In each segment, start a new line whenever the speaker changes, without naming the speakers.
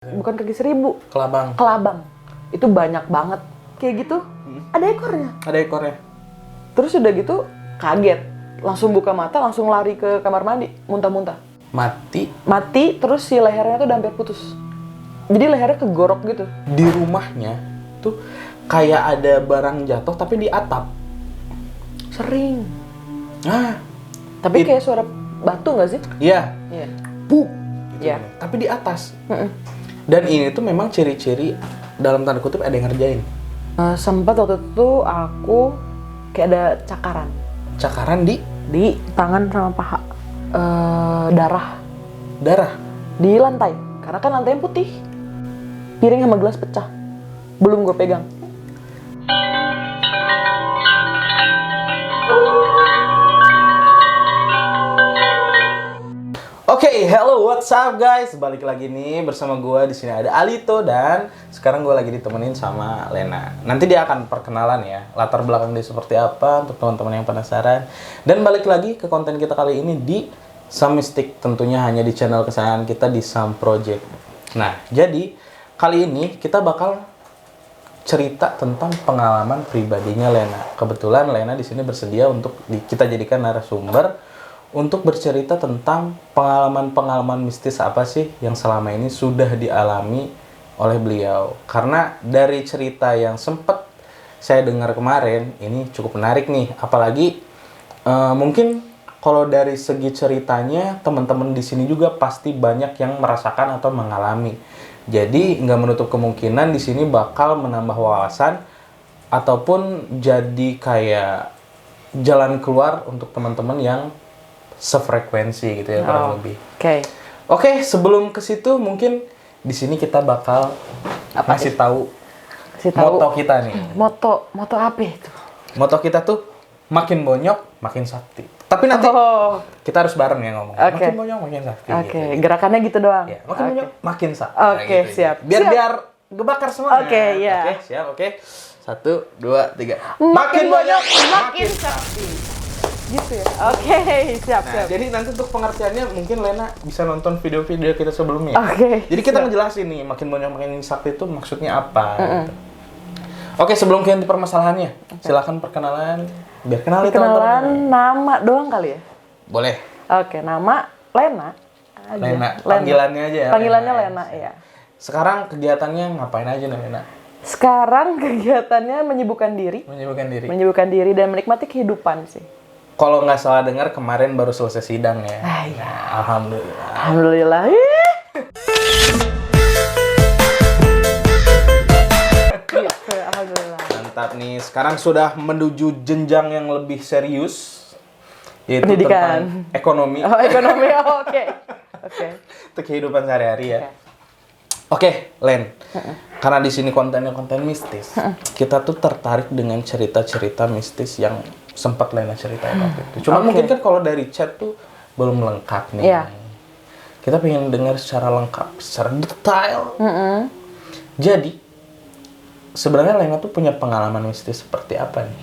Bukan kaki seribu,
Kelabang.
kelabang. Itu banyak banget. Kayak gitu, ada ekornya.
Ada ekornya.
Terus udah gitu, kaget. Langsung buka mata, langsung lari ke kamar mandi, muntah-muntah.
Mati
Terus si lehernya tuh udah hampir putus. Jadi lehernya kegorok gitu.
di rumahnya tuh kayak ada barang jatuh tapi di atap.
Sering.
Ah,
Tapi kayak suara batu nggak sih?
iya.
Iya.
Puk. Gitu
Iya.
kan. Tapi di atas. Dan ini tuh memang ciri-ciri dalam tanda kutip ada yang ngerjain.
Sempat waktu itu aku kayak ada cakaran
Cakaran
di tangan sama paha. Darah
darah.
di lantai. Karena kan lantainya putih. Piring sama gelas pecah. Belum gue pegang.
Oke, hello, what's up guys? Balik lagi nih bersama gua. Di sini ada Alito dan sekarang gua lagi ditemenin sama Lena. Nanti dia akan perkenalan ya, latar belakang dia seperti apa untuk teman-teman yang penasaran. Dan balik lagi ke konten kita kali ini di Samistik, tentunya hanya di channel kesayangan kita di Sam Project. Nah, jadi kali ini kita bakal cerita tentang pengalaman pribadinya Lena. Kebetulan Lena di sini bersedia untuk kita jadikan narasumber untuk bercerita tentang pengalaman-pengalaman mistis apa sih yang selama ini sudah dialami oleh beliau. Karena dari cerita yang sempat saya dengar kemarin, ini cukup menarik nih. Apalagi mungkin kalau dari segi ceritanya, teman-teman di sini juga pasti banyak yang merasakan atau mengalami. Jadi nggak menutup kemungkinan di sini bakal menambah wawasan ataupun jadi kayak jalan keluar untuk teman-teman yang sefrekuensi gitu ya kurang lebih. Oke, sebelum ke situ mungkin di sini kita bakal ngasih tahu moto kita nih.
Moto apa itu?
Moto kita tuh makin bonyok makin sakti. Tapi nanti kita harus bareng ya ngomong. Makin bonyok makin sakti.
Oke, gerakannya gitu doang.
Ya, makin bonyok makin sakti.
Oke,
gitu.
siap.
Biar gebakar semuanya.
Oke, ya.
Oke, siap. Oke. 1, 2, 3.
Makin bonyok makin sakti. Gitu ya. Oke, siap.
Jadi nanti untuk pengertiannya mungkin Lena bisa nonton video-video kita sebelumnya.
Oke,
Jadi kita
siap.
ngejelasin nih makin banyak makin sakti itu maksudnya apa. Gitu. Oke, sebelum ke inti permasalahannya, silakan perkenalan. Biar kenal nih teman-teman.
Kenalan nama doang kali ya?
Boleh.
Oke, nama Lena. Aja.
Lena. Panggilannya aja ya.
Panggilannya Lena, iya.
Sekarang kegiatannya ngapain aja nih Lena?
Sekarang kegiatannya menyibukkan diri. Menyibukkan diri dan menikmati kehidupan sih.
Kalau nggak salah dengar kemarin baru selesai sidang ya.
Iya.
Alhamdulillah.
Alhamdulillah. Gitu, alhamdulillah.
Mantap nih. Sekarang sudah menuju jenjang yang lebih serius, yaitu
Pendidikan.
tentang ekonomi.
Oh, ekonomi. Oke.
Untuk kehidupan sehari-hari ya. Oke, Len. Karena di sini kontennya konten mistis, kita tuh tertarik dengan cerita-cerita mistis yang sempat Lena ceritain waktu itu. Cuma mungkin kan kalau dari chat tuh belum lengkap nih.
Iya.
Kita pengen dengar secara lengkap, secara detail. Jadi, sebenarnya Lena tuh punya pengalaman mistis seperti apa nih?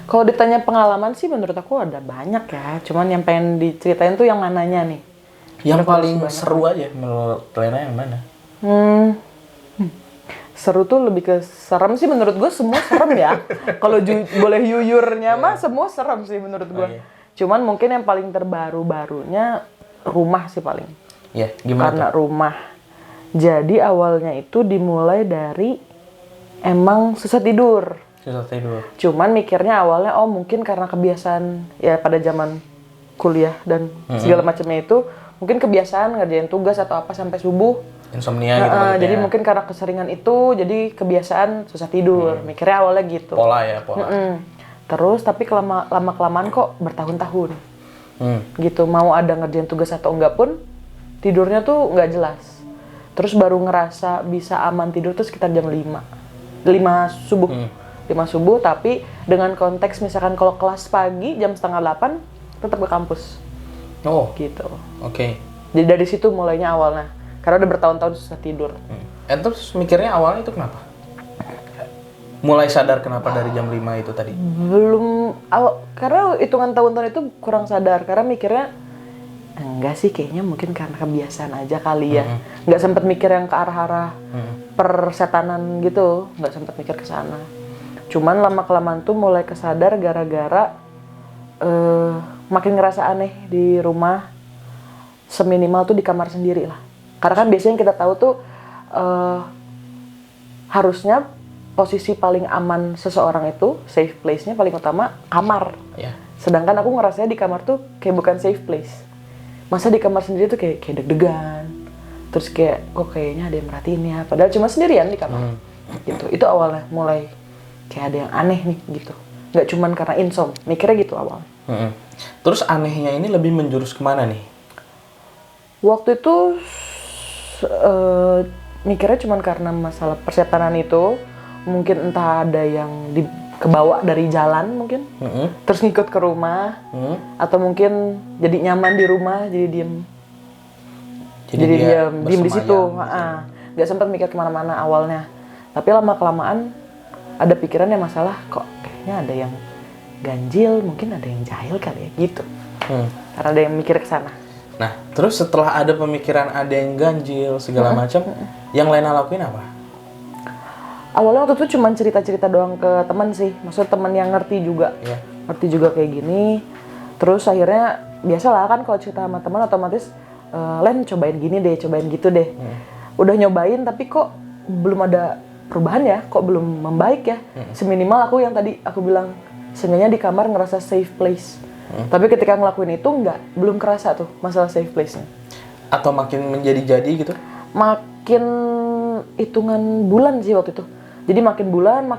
Kalau ditanya pengalaman sih menurut aku ada banyak ya. Cuman yang pengen diceritain tuh yang mananya nih?
Yang paling seru aja menurut Lena yang mana?
Seru tuh lebih ke serem sih menurut gue, semua serem ya. Kalau boleh jujurnya mah semua serem sih menurut gue.
Iya.
Cuman mungkin yang paling terbaru-barunya rumah sih paling.
Iya, gimana
Karena
tuh?
rumah. Jadi awalnya itu dimulai dari emang susah tidur.
Susah tidur.
Cuman mikirnya awalnya mungkin karena kebiasaan ya pada zaman kuliah dan segala macamnya itu mungkin kebiasaan ngerjain tugas atau apa sampai subuh.
Insomnia gitu maksudnya.
Jadi mungkin karena keseringan itu jadi kebiasaan susah tidur. Mikirnya awalnya gitu.
Pola ya, pola.
Terus tapi lama-kelamaan kok bertahun-tahun. Gitu, mau ada ngerjain tugas atau enggak pun tidurnya tuh nggak jelas. Terus baru ngerasa bisa aman tidur tuh sekitar jam 5 subuh. 5 subuh, tapi dengan konteks misalkan kalau kelas pagi jam 7:30 tetap ke kampus.
Oh,
Gitu.
oke.
Jadi dari situ mulainya awalnya. Karena udah bertahun-tahun susah tidur.
Terus mikirnya awalnya itu kenapa? Mulai sadar kenapa dari jam 5 itu tadi?
Belum, karena hitungan tahun-tahun itu kurang sadar. Karena mikirnya enggak sih, kayaknya mungkin karena kebiasaan aja kali ya. Nggak sempet mikir yang ke arah-arah persetanan gitu, nggak sempet mikir ke sana. Cuman lama-kelamaan tuh mulai kesadar gara-gara makin ngerasa aneh di rumah, seminimal tuh di kamar sendiri lah. Karena kan biasanya yang kita tahu tuh harusnya posisi paling aman seseorang itu, safe place-nya paling utama kamar.
Ya.
Sedangkan aku ngerasanya di kamar tuh kayak bukan safe place. Masa di kamar sendiri tuh kayak deg-degan. Terus kayak kok kayaknya ada yang merhatiin ya, padahal cuma sendirian di kamar. Gitu. Itu awalnya mulai kayak ada yang aneh nih gitu. Nggak cuman karena insomnia, mikirnya gitu awal.
Terus anehnya ini lebih menjurus kemana nih?
Waktu itu mikirnya cuman karena masalah persetanan itu, mungkin entah ada yang kebawa dari jalan mungkin, terus ngikut ke rumah, atau mungkin jadi nyaman di rumah, jadi diem di situ, nggak sempat mikir kemana-mana awalnya. Tapi lama kelamaan ada pikiran yang masalah, kok kayaknya ada yang ganjil, mungkin ada yang jahil kali ya gitu, karena ada yang mikir ke sana.
Nah, terus setelah ada pemikiran ada yang ganjil segala macam, yang Lena lakuin apa?
Awalnya waktu itu cuma cerita-cerita doang ke teman sih, maksudnya teman yang ngerti juga, ngerti juga kayak gini. Terus akhirnya biasalah kan kalau cerita sama teman otomatis, Len cobain gini deh, cobain gitu deh. Udah nyobain tapi kok belum ada perubahan ya, kok belum membaik ya. Seminimal aku yang tadi aku bilang, seenggaknya di kamar ngerasa safe place. Tapi ketika ngelakuin itu belum kerasa tuh masalah safe place-nya.
Atau makin menjadi-jadi gitu?
Makin hitungan bulan sih waktu itu. Jadi makin bulan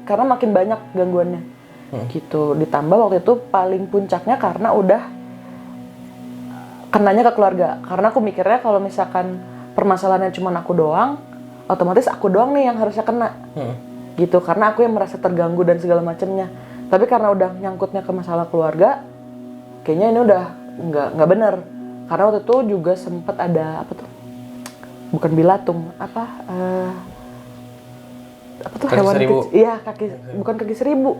karena makin banyak gangguannya. Gitu. Ditambah waktu itu paling puncaknya karena udah kenanya ke keluarga. Karena aku mikirnya kalau misalkan permasalahannya cuma aku doang, otomatis aku doang nih yang harusnya kena. Gitu. Karena aku yang merasa terganggu dan segala macamnya. Tapi karena udah nyangkutnya ke masalah keluarga, kayaknya ini udah nggak benar. Karena waktu itu juga sempat ada apa tuh? Bukan bilatung, apa tuh
kaki
hewan
seribu.
kecil? Iya, bukan kaki seribu.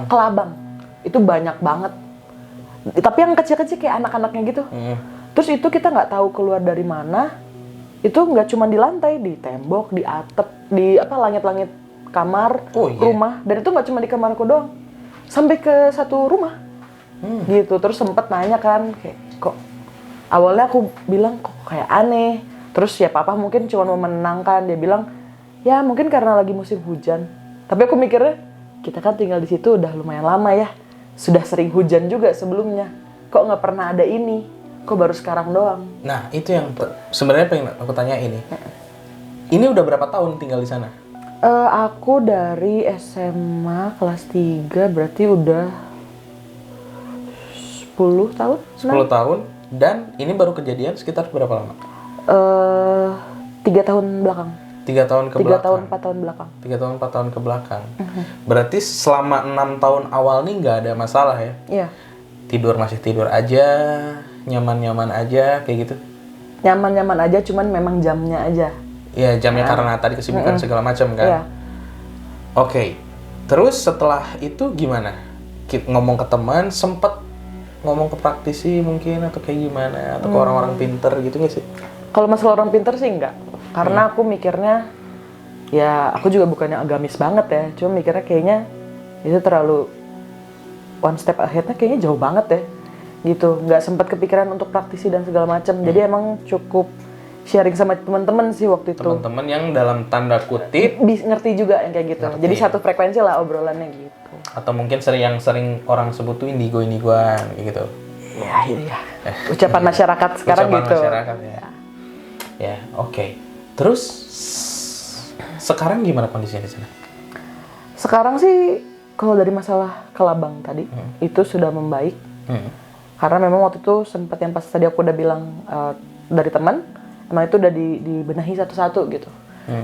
Kelabang. Itu banyak banget. Tapi yang kecil-kecil kayak anak-anaknya gitu. Terus itu kita nggak tahu keluar dari mana. Itu nggak cuma di lantai, di tembok, di atap, di langit-langit kamar, rumah. Dan itu nggak cuma di kamar aku doang. Sampai ke satu rumah. Gitu. Terus sempet nanya kan, kayak kok awalnya aku bilang kok kayak aneh. Terus ya papa mungkin cuma mau menenangkan, dia bilang ya mungkin karena lagi musim hujan. Tapi aku mikirnya kita kan tinggal di situ udah lumayan lama ya, sudah sering hujan juga sebelumnya. Kok nggak pernah ada ini? Kok baru sekarang doang?
Nah itu yang sebenarnya pengen aku tanya ini. Ini udah berapa tahun tinggal di sana?
Aku dari SMA kelas 3 berarti udah 10 tahun.
10 tahun. Dan ini baru kejadian sekitar berapa lama?
3 tahun belakang.
3 tahun ke
3
belakang?
tahun, 4 tahun belakang.
3 tahun, 4 tahun ke belakang. Berarti selama 6 tahun awal nih nggak ada masalah ya?
Iya.
Masih tidur aja, nyaman-nyaman aja, kayak gitu?
Nyaman-nyaman aja, cuman memang jamnya aja.
Iya, jamnya karena tadi kesibukan segala macam kan?
Iya.
Oke. Terus setelah itu gimana? Ngomong ke teman, sempet ngomong ke praktisi mungkin, atau kayak gimana? Atau ke orang-orang pinter gitu nggak sih?
Kalau masalah orang pinter sih enggak. Karena aku mikirnya, ya aku juga bukannya agamis banget ya. Cuma mikirnya kayaknya itu terlalu one step ahead-nya kayaknya jauh banget ya. Gitu, nggak sempat kepikiran untuk praktisi dan segala macam. Jadi emang cukup sharing sama teman-teman sih waktu itu.
Teman-teman yang dalam tanda kutip
ngerti juga yang kayak gitu.
Ngerti.
Jadi satu frekuensi lah obrolannya gitu.
Atau mungkin yang sering orang sebut tuh indigo-indigoan gitu.
Iya. Ucapan masyarakat sekarang
Ucapan
gitu.
Masyarakat ya. Ya, oke. Terus sekarang gimana kondisinya di sana?
Sekarang sih kalau dari masalah kelabang tadi itu sudah membaik. Karena memang waktu itu sempat yang pas tadi aku udah bilang dari teman, emang itu udah dibenahi satu-satu gitu.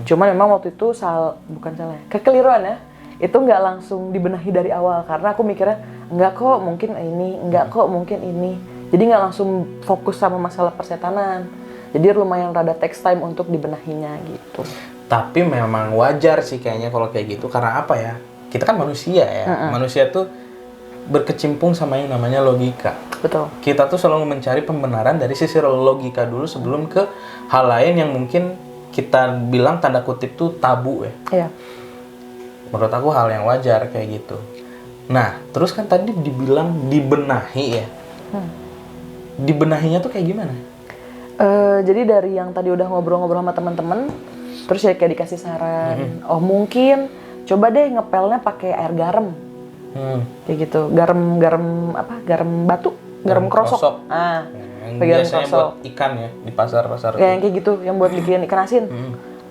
Cuman memang waktu itu kekeliruan ya. Itu nggak langsung dibenahi dari awal karena aku mikirnya enggak kok mungkin ini. Jadi nggak langsung fokus sama masalah persetanan. Jadi lumayan rada takes time untuk dibenahinya gitu.
Tapi memang wajar sih kayaknya kalau kayak gitu, karena apa ya? Kita kan manusia ya. Manusia tuh berkecimpung sama yang namanya logika.
Betul.
Kita tuh selalu mencari pembenaran dari sisi logika dulu sebelum ke hal lain yang mungkin kita bilang tanda kutip tuh tabu ya.
Iya.
Menurut aku hal yang wajar kayak gitu. Nah, terus kan tadi dibilang dibenahi ya. Dibenahinya tuh kayak gimana?
Jadi dari yang tadi udah ngobrol-ngobrol sama teman-teman, terus ya kayak dikasih saran, oh mungkin coba deh ngepelnya pakai air garam, kayak gitu, garam batu, garam krosok.
Yang
pakai garam
biasanya
krosok.
buat ikan ya di pasar-pasar.
Ya, yang kayak gitu, yang buat bikin ikan asin.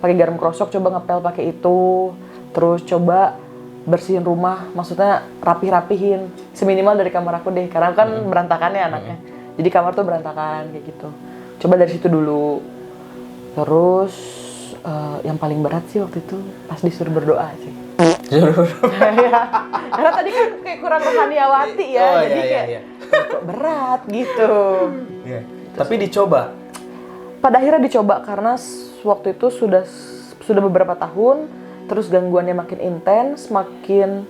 Pakai garam krosok, coba ngepel pakai itu, terus coba bersihin rumah, maksudnya rapih-rapihin, seminimal dari kamar aku deh, karena kan berantakan ya anaknya. Jadi kamar tuh berantakan kayak gitu. Coba dari situ dulu. Terus yang paling berat sih waktu itu pas disuruh berdoa sih. Ya, karena tadi kan kayak kurang rohaniawati ya,
Oh,
jadi
iya,
kayak
iya.
kok berat gitu.
Iya. Tapi dicoba.
Pada akhirnya dicoba karena waktu itu sudah beberapa tahun, terus gangguannya makin intens, makin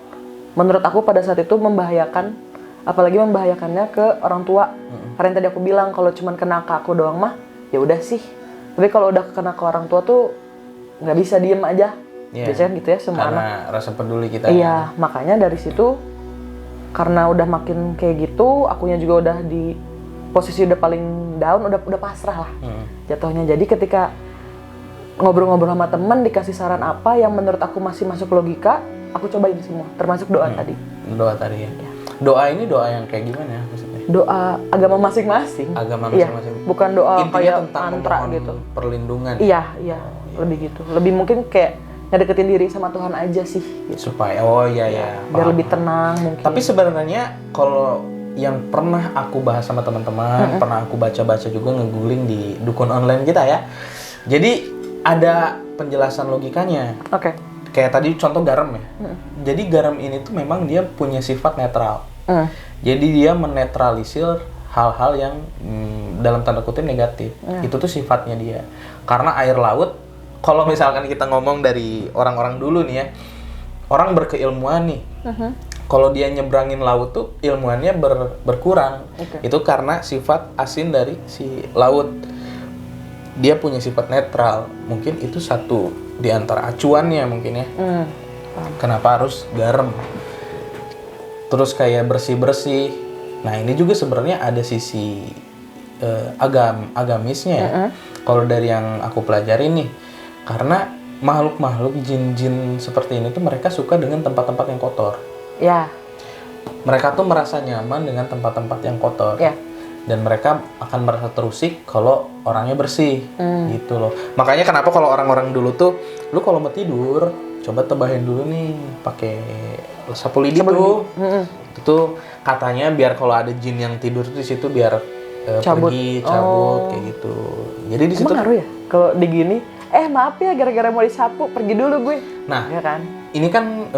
menurut aku pada saat itu membahayakan, apalagi membahayakannya ke orang tua. Karena yang tadi aku bilang kalau cuman kena ke aku doang mah ya udah sih. Tapi kalau udah kena ke orang tua tuh nggak bisa diem aja.
Iya.
Biasanya gitu ya semua anak.
Karena rasa peduli kita.
Iya, makanya dari situ karena udah makin kayak gitu, akunya juga udah di posisi udah paling down, udah pasrah lah jatuhnya. Jadi ketika ngobrol-ngobrol sama temen, dikasih saran apa yang menurut aku masih masuk logika, aku cobain semua, termasuk doa tadi.
Doa tadi ya. Doa ini doa yang kayak gimana maksudnya?
Doa agama masing-masing.
Agama
Iya,
masing-masing.
bukan doa
Intinya
kayak
tentang
mantra
memohon
gitu.
perlindungan.
Iya, lebih gitu. Lebih mungkin kayak ngedeketin diri sama Tuhan aja sih. Gitu.
Supaya,
Biar
paham.
lebih tenang mungkin.
Tapi sebenarnya kalau yang pernah aku bahas sama teman-teman, pernah aku baca-baca juga ngegoogling di dukun online kita ya. Jadi ada penjelasan logikanya.
Oke.
Kayak tadi contoh garam ya. Jadi garam ini tuh memang dia punya sifat netral. Jadi dia menetralisir hal-hal yang dalam tanda kutip negatif. Itu tuh sifatnya dia. Karena air laut, kalau misalkan kita ngomong dari orang-orang dulu nih ya, orang berkeilmuan nih. Kalau dia nyebrangin laut tuh ilmuannya berkurang. Itu karena sifat asin dari si laut. Dia punya sifat netral. Mungkin itu satu di antara acuannya mungkin ya. Kenapa harus garam? Terus kayak bersih-bersih. Nah, ini juga sebenarnya ada sisi agamisnya ya. Kalau dari yang aku pelajari nih, karena makhluk-makhluk jin-jin seperti ini tuh mereka suka dengan tempat-tempat yang kotor.
Ya.
Mereka tuh merasa nyaman dengan tempat-tempat yang kotor.
Ya.
Dan mereka akan merasa terusik kalau orangnya bersih, gitu loh. Makanya kenapa kalau orang-orang dulu tuh, lu kalau mau tidur, coba tebahin dulu nih, pakai sapu lidi tuh. Itu tuh katanya biar kalau ada jin yang tidur tuh di situ biar pergi, cabut kayak gitu. Jadi di situ
ngaruh ya? Kalau digini, maaf ya gara-gara mau disapu, pergi dulu gue.
Nah,
ya kan?
Ini kan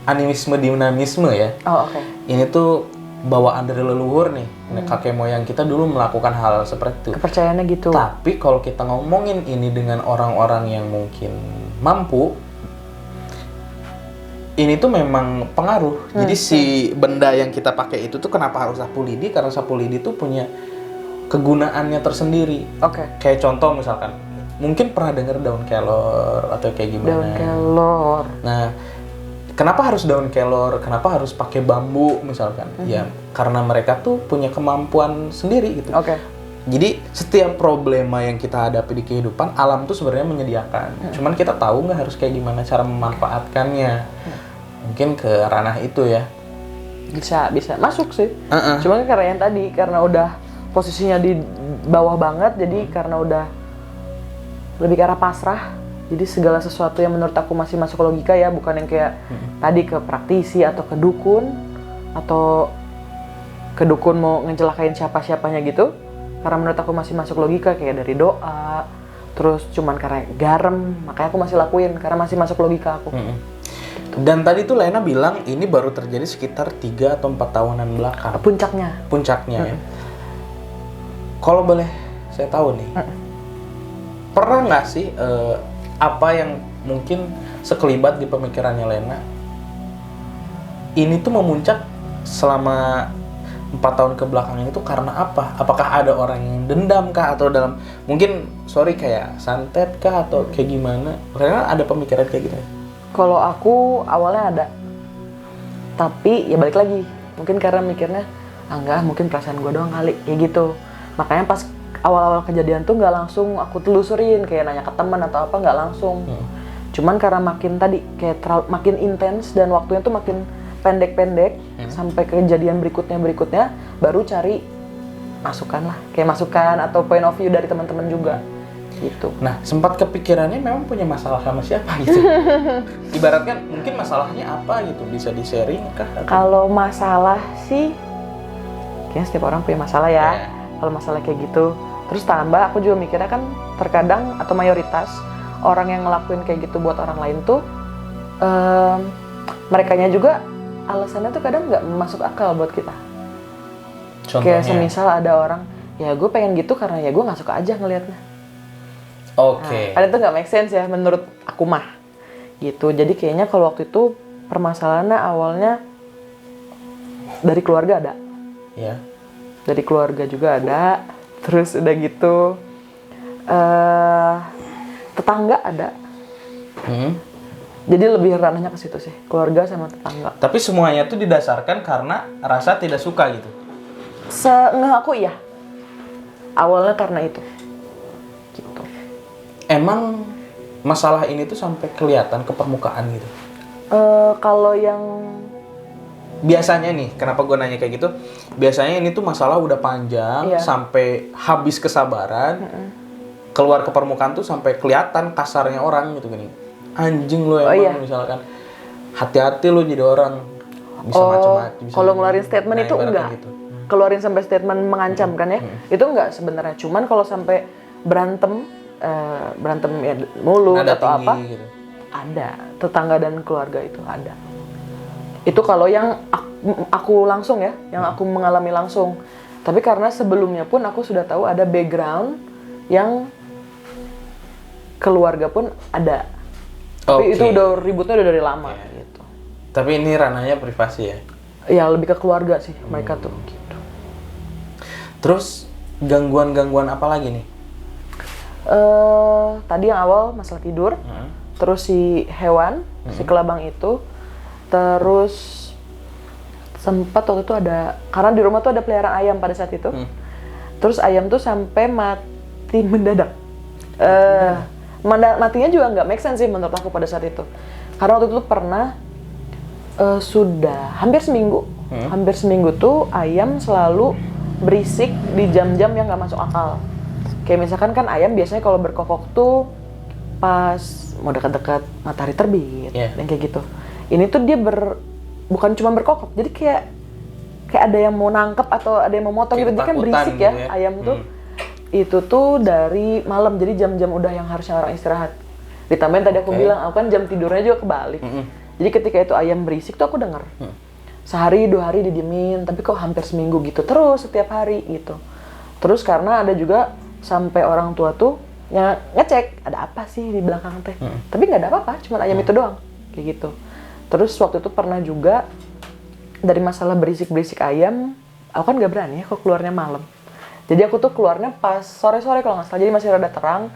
animisme dinamisme ya.
Oh, oke.
Ini tuh bawaan dari leluhur nih. Kakek moyang kita dulu melakukan hal seperti itu.
Kepercayaannya gitu.
Tapi kalau kita ngomongin ini dengan orang-orang yang mungkin mampu, ini tuh memang pengaruh. Jadi si benda yang kita pakai itu tuh kenapa harus sapu lidi? Karena sapu lidi tuh punya kegunaannya tersendiri.
Oke.
Kayak contoh misalkan, mungkin pernah dengar daun kelor atau kayak gimana?
Daun kelor.
Nah, kenapa harus daun kelor? Kenapa harus pakai bambu misalkan? Ya, karena mereka tuh punya kemampuan sendiri gitu.
Oke.
Jadi setiap problema yang kita hadapi di kehidupan, alam tuh sebenarnya menyediakan. Cuman kita tahu nggak harus kayak gimana cara memanfaatkannya. Mungkin ke ranah itu ya.
Bisa masuk sih. Cuman karena yang tadi, karena udah posisinya di bawah banget, jadi karena udah lebih ke arah pasrah. Jadi segala sesuatu yang menurut aku masih masuk logika ya, bukan yang kayak tadi ke praktisi atau ke dukun, atau ke dukun mau ngejelakain siapa-siapanya gitu. Karena menurut aku masih masuk logika, kayak dari doa, terus cuman karena garam, makanya aku masih lakuin, karena masih masuk logika aku.
Dan tadi tuh Lena bilang ini baru terjadi sekitar 3 atau 4 tahunan belakang. Puncaknya ya. Kalau boleh saya tahu nih, pernah nggak sih apa yang mungkin sekelibat di pemikirannya Lena ini tuh memuncak selama 4 tahun ke belakang itu karena apa? Apakah ada orang yang dendam kah atau dalam mungkin kayak santet kah atau kayak gimana? Karena ada pemikiran kayak gitu.
Kalau aku awalnya ada, tapi ya balik lagi, mungkin karena mikirnya enggak, mungkin perasaan gue doang kali, kayak gitu. Makanya pas awal-awal kejadian tuh nggak langsung aku telusurin kayak nanya ke teman atau apa, nggak langsung. Cuman karena makin tadi kayak makin intens dan waktunya tuh makin pendek-pendek sampai kejadian berikutnya baru cari masukan lah, kayak masukan atau point of view dari teman-teman juga gitu.
Nah, sempat kepikirannya memang punya masalah sama siapa gitu. Ibaratkan mungkin masalahnya apa gitu, bisa di-sharing kah?
Kalau masalah sih kayaknya setiap orang punya masalah ya. Kalau masalah kayak gitu. Terus tambah aku juga mikirnya kan terkadang atau mayoritas orang yang ngelakuin kayak gitu buat orang lain tuh merekanya juga alasannya tuh kadang nggak masuk akal buat kita.
Contohnya?
Kayak semisal ada orang, ya gue pengen gitu karena ya gue nggak suka aja ngelihatnya.
Oke.
Nah, itu nggak make sense ya menurut aku mah. Gitu. Jadi kayaknya kalau waktu itu permasalahannya awalnya dari keluarga ada.
Ya.
Dari keluarga juga ada. Terus udah gitu tetangga ada. Jadi lebih ranahnya ke situ sih, keluarga sama tetangga.
Tapi semuanya tuh didasarkan karena rasa tidak suka gitu.
Nggak aku iya. Awalnya karena itu. Gitu.
Emang masalah ini tuh sampai kelihatan ke permukaan gitu.
Kalau yang
biasanya nih, kenapa gue nanya kayak gitu? Biasanya ini tuh masalah udah panjang sampai habis kesabaran. Keluar ke permukaan tuh sampai kelihatan kasarnya orang gitu gini. Anjing lu emang misalkan hati-hati lu jadi orang bisa macam-macam.
Kalau ngeluarin statement itu enggak. Gitu. Keluarin sampai statement mengancam kan ya. Itu enggak sebenarnya. Cuman kalau sampai berantem ya mulut
nada
atau
tinggi,
apa
gitu.
Ada. Tetangga dan keluarga itu ada. Itu kalau yang aku langsung ya, yang aku mengalami langsung. Tapi karena sebelumnya pun aku sudah tahu ada background yang keluarga pun ada. Tapi itu udah ributnya udah dari lama gitu.
Tapi ini ranahnya privasi ya?
Ya lebih ke keluarga sih mereka tuh gitu.
Terus gangguan-gangguan apa lagi nih?
Tadi yang awal masalah tidur, terus si hewan, si kelabang itu, terus sempat waktu itu ada, karena di rumah tuh ada peliharaan ayam pada saat itu, terus ayam tuh sampai mati mendadak. Matinya juga nggak make sense sih menurut aku pada saat itu. Karena waktu itu pernah sudah hampir seminggu tuh ayam selalu berisik di jam-jam yang nggak masuk akal. Kayak misalkan kan ayam biasanya kalau berkokok tuh pas mau dekat-dekat matahari terbit, dan kayak gitu. Ini tuh dia bukan cuma berkokok, jadi kayak ada yang mau nangkep atau ada yang mau motong gitu. Dia kan berisik ya ayam tuh. Itu tuh dari malam, jadi jam-jam udah yang harusnya orang istirahat. Ditambahin tadi aku bilang, aku kan jam tidurnya juga kebalik. Jadi ketika itu ayam berisik tuh aku denger. Sehari, 2 hari didiemin, tapi kok hampir seminggu gitu terus setiap hari gitu. Terus karena ada juga sampai orang tua tuh ngecek ada apa sih di belakang teh. Tapi nggak ada apa-apa, cuma ayam itu doang kayak gitu. Terus waktu itu pernah juga dari masalah berisik-berisik ayam, aku kan nggak berani ya kok keluarnya malam. Jadi aku tuh keluarnya pas sore-sore kalau nggak salah, jadi masih rada terang.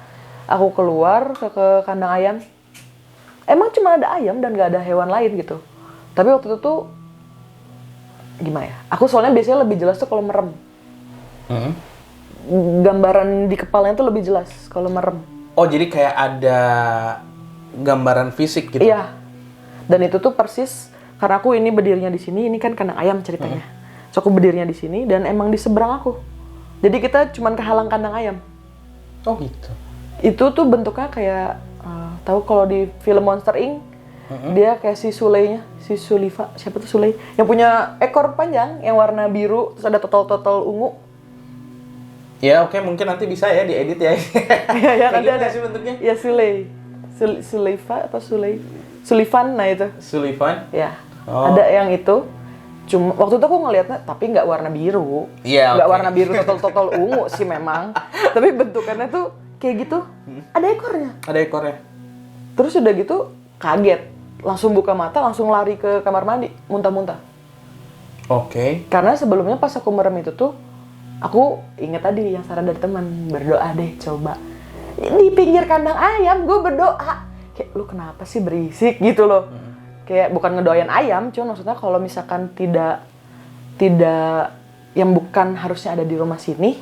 Aku keluar ke kandang ayam. Emang cuma ada ayam dan nggak ada hewan lain gitu. Tapi waktu itu tuh gimana ya? Aku soalnya biasanya lebih jelas tuh kalau merem. Gambaran di kepalanya tuh lebih jelas kalau merem.
Oh, jadi kayak ada gambaran fisik gitu?
Iya. Dan itu tuh persis karena aku ini berdirinya di sini, ini kan kandang ayam ceritanya. So aku berdirinya di sini dan emang di seberang aku. Jadi kita cuman kehalang kandang ayam.
Oh gitu.
Itu tuh bentuknya kayak tahu kalau di film Monster Inc. Dia kayak si Sulainya, si Sulifa, siapa tuh Sulai? Yang punya ekor panjang yang warna biru terus ada total ungu.
Ya oke, mungkin nanti bisa ya diedit ya.
Iya nanti
gitu
ada
sih bentuknya.
Ya Sulai. Sulaifa apa Sulai? Sullivan, nah itu.
Sullivan?
Ya. Ada yang itu. Cuma waktu itu aku ngelihatnya tapi nggak warna biru.
Iya.
Nggak warna biru total ungu sih memang. Tapi bentukannya tuh kayak gitu. Ada ekornya.
Ada ekornya.
Terus udah gitu kaget. langsung buka mata, langsung lari ke kamar mandi, muntah-muntah.
Oke.
Karena sebelumnya pas aku merem itu tuh, aku inget tadi yang saran dari teman, berdoa deh coba. Di pinggir kandang ayam gue berdoa. Kayak lu kenapa sih berisik gitu loh. Kayak bukan ngedoain ayam, cuma maksudnya kalau misalkan tidak yang bukan harusnya ada di rumah sini,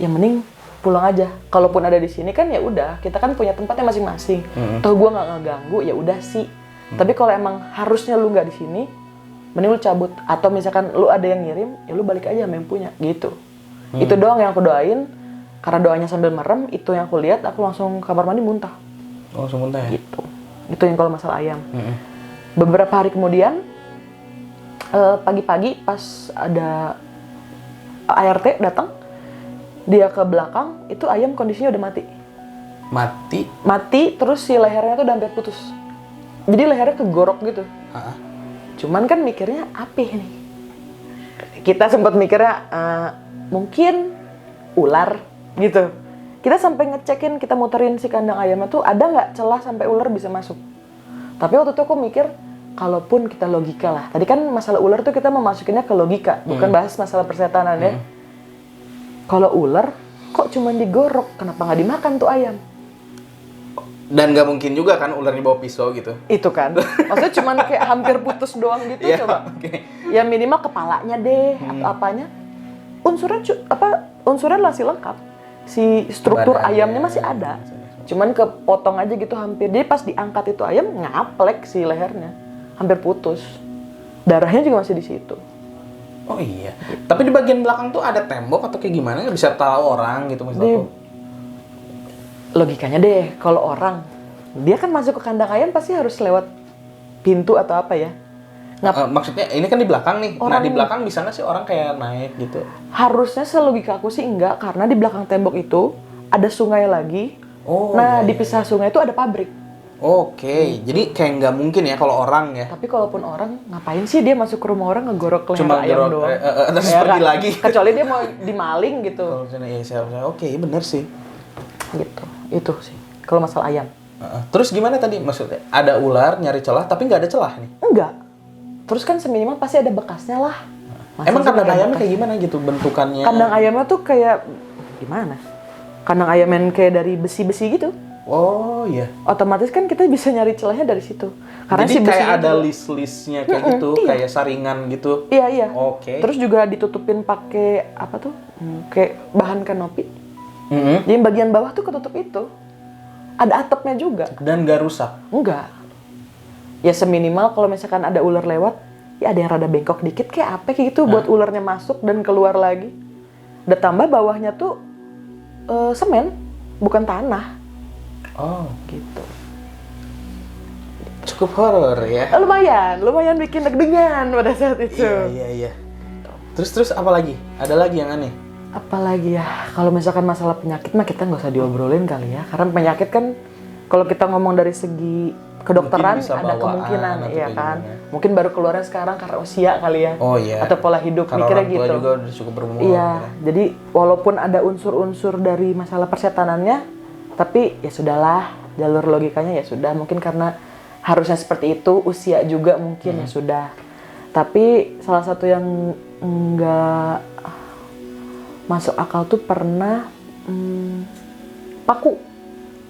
ya mending pulang aja. Kalaupun ada di sini kan ya udah, kita kan punya tempatnya masing-masing. Toh gue nggak ngeganggu, ya udah sih. Tapi kalau emang harusnya lu nggak di sini, mending lu cabut. Atau misalkan lu ada yang ngirim, ya lu balik aja sama yang punya gitu. Itu doang yang aku doain. Karena doanya sambil merem, itu yang aku lihat, aku langsung kamar mandi muntah.
Oh, langsung muntah ya?
Gitu. Itu yang kalau masalah ayam. Beberapa hari kemudian, pagi-pagi pas ada ART datang, dia ke belakang, itu ayam kondisinya udah mati.
Mati?
Mati, terus si lehernya tuh udah hampir putus. Jadi lehernya kegorok gitu. Cuman kan mikirnya apih nih. Kita sempat mikirnya mungkin ular gitu. Kita sampai ngecekin, kita muterin si kandang ayamnya tuh ada nggak celah sampai ular bisa masuk. Tapi waktu itu aku mikir, kalaupun kita logika lah. Tadi kan masalah ular tuh kita memasukinnya ke logika, bukan bahas masalah persetanan ya. Kalau ular, kok cuma digorok? Kenapa nggak dimakan tuh ayam?
Dan nggak mungkin juga kan ular di bawah pisau gitu.
Itu kan. Maksudnya cuma kayak hampir putus doang gitu coba. Ya minimal kepalanya deh atau apanya. Unsurnya masih lengkap. Si struktur ayamnya masih ada. Cuman kepotong aja gitu hampir. Jadi pas diangkat itu ayam ngaplek si lehernya. Hampir putus. Darahnya juga masih di situ.
Oh iya. Tapi di bagian belakang tuh ada tembok atau kayak gimana? Nggak bisa tahu orang gitu maksudnya.
Logikanya deh, kalau orang dia kan masuk ke kandang ayam pasti harus lewat pintu atau apa ya?
Maksudnya ini kan di belakang nih.
Orang
nah di belakang bisa nggak sih orang kayak naik gitu?
Harusnya selogika aku sih enggak, karena di belakang tembok itu ada sungai lagi. Dipisah sungai itu ada pabrik.
Oke, jadi kayak nggak mungkin ya kalau orang ya.
Tapi kalaupun orang, ngapain sih dia masuk ke rumah orang ngegorok leher
Cuma
ayam doang?
terus pergi lagi.
Kecuali dia mau dimaling gitu.
Oke, bener sih.
Gitu, itu sih. Kalau masalah ayam.
Terus gimana tadi maksudnya? Ada ular nyari celah tapi nggak ada celah nih?
Enggak. Terus kan seminimal pasti ada bekasnya lah.
Emang kandang ayamnya kayak gimana gitu bentukannya?
Kandang ayamnya tuh kayak gimana? Kandang ayam yang kayak dari besi-besi gitu.
Oh iya.
Otomatis kan kita bisa nyari celahnya dari situ. Karena
jadi
si
kayak ada list-listnya kayak gitu,
iya.
kayak saringan gitu.
Iya.
Oke.
Terus juga ditutupin pakai apa tuh? Kayak bahan kanopi. Jadi bagian bawah tuh ketutup itu. Ada atapnya juga.
Dan nggak rusak?
Enggak. Ya seminimal kalau misalkan ada ular lewat, ya ada yang rada bengkok dikit kayak apa kayak gitu buat ularnya masuk dan keluar lagi. Udah tambah bawahnya tuh semen, bukan tanah.
Oh,
gitu.
Cukup horor ya.
Lumayan bikin deg-degan pada saat itu.
Iya. Terus apa lagi? Ada lagi yang aneh?
Apalagi ya, kalau misalkan masalah penyakit mah kita nggak usah diobrolin kali ya. Karena penyakit kan, kalau kita ngomong dari segi kedokteran ada kemungkinan, ya kan. Mungkin baru keluarnya sekarang karena usia kali ya.
Oh iya.
Atau pola hidup,
karena
mikirnya
orang tua
gitu.
juga udah cukup berumur.
Iya, jadi walaupun ada unsur-unsur dari masalah persetanannya, tapi ya sudahlah, jalur logikanya ya sudah. Mungkin karena harusnya seperti itu, usia juga mungkin ya sudah. Tapi salah satu yang nggak masuk akal tuh pernah paku.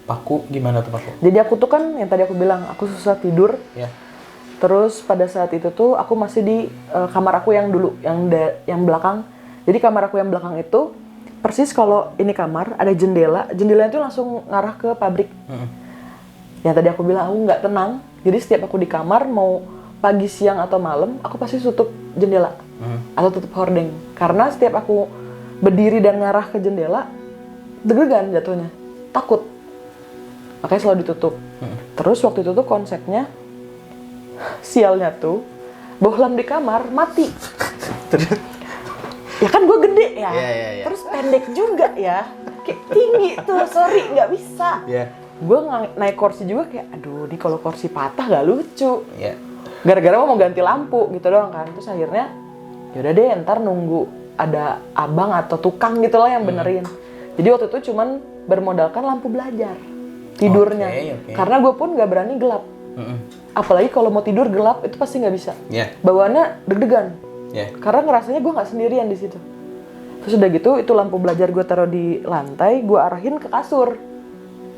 Paku gimana tuh paku?
Jadi aku tuh kan yang tadi aku bilang aku susah tidur.
Ya.
Terus pada saat itu tuh aku masih di kamar aku yang dulu, yang belakang. Jadi kamar aku yang belakang itu persis kalau ini kamar ada jendela, jendelanya itu langsung ngarah ke pabrik. Yang tadi aku bilang aku nggak tenang. Jadi setiap aku di kamar mau pagi, siang atau malam, aku pasti tutup jendela atau tutup hordeng. Karena setiap aku berdiri dan ngarah ke jendela, deg-degan jatuhnya, takut. Makanya selalu ditutup. Terus waktu itu tuh konsepnya, sialnya tuh, bohlam di kamar, mati. Ya kan gue gede ya, terus pendek juga ya, kayak tinggi tuh, sorry nggak bisa. Gue naik kursi juga kayak, aduh ini kalau kursi patah gak lucu. Gara-gara mau ganti lampu gitu doang kan. Terus akhirnya, yaudah deh ntar nunggu ada abang atau tukang gitu lah yang benerin. Jadi waktu itu cuman bermodalkan lampu belajar tidurnya. Karena gue pun gak berani gelap. Apalagi kalau mau tidur gelap itu pasti nggak bisa. Bawaannya deg-degan. Karena ngerasanya gue nggak sendirian di situ. Terus udah gitu, itu lampu belajar gue taruh di lantai, gue arahin ke kasur.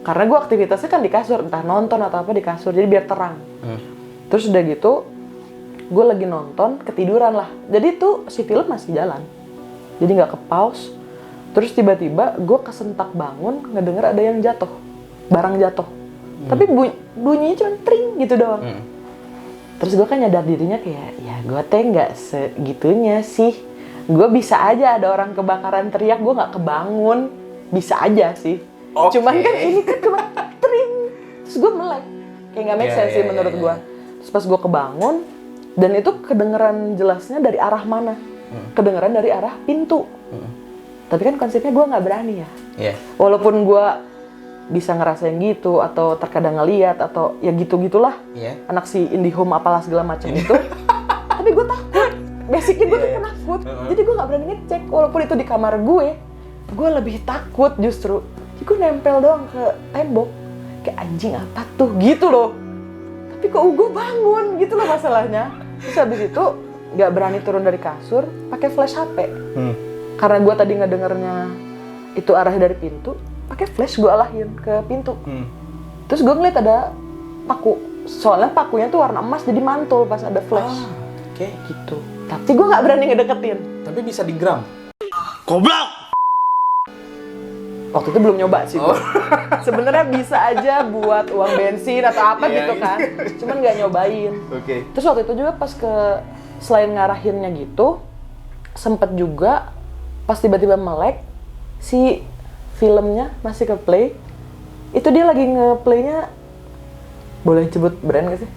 Karena gue aktivitasnya kan di kasur, entah nonton atau apa di kasur, jadi biar terang. Terus udah gitu, gue lagi nonton, ketiduran lah. Jadi tuh si film masih jalan. Jadi nggak ke pause. Terus tiba-tiba gue kesentak bangun, ngedenger ada yang jatuh. Barang jatuh. Tapi bunyinya cuma tring gitu doang. Terus gue kan nyadar dirinya kayak, ya gue teh nggak segitunya sih. Gue bisa aja ada orang kebakaran teriak, gue nggak kebangun. Bisa aja sih. Cuman kan ini kan cuma tring. Terus gue melek. Kayak nggak make sense sih menurut gue. Terus pas gue kebangun, dan itu kedengeran jelasnya dari arah mana? Kedengeran dari arah pintu. Tapi kan konsepnya gue nggak berani ya. Walaupun gue bisa ngerasain gitu, atau terkadang ngeliat, atau ya gitu-gitulah. Anak si IndiHome apalah segala macam itu. Tapi gue takut. Basicnya gue tuh penakut. Jadi gue nggak berani ngecek. Walaupun itu di kamar gue lebih takut justru. Jadi gue nempel doang ke tembok. Kayak anjing apa tuh? Gitu loh. Tapi kok gue bangun? Gitu loh masalahnya. Terus habis itu nggak berani turun dari kasur, pakai flash HP. Karena gue tadi ngedengernya itu arahnya dari pintu, pakai flash gue alahin ke pintu. Terus gue ngeliat ada paku. Soalnya pakunya tuh warna emas, jadi mantul pas ada flash. Gitu. Tapi gue nggak berani ngedeketin.
Tapi bisa digram.
Goblok!
Waktu itu belum nyoba sih gue. Sebenarnya bisa aja buat uang bensin atau apa gitu kan. Cuman nggak nyobain. Terus waktu itu juga pas selain ngarahinnya gitu, sempet juga pas tiba-tiba melek, si filmnya masih ke play. Itu dia lagi nge-playnya, boleh sebut brand gak sih?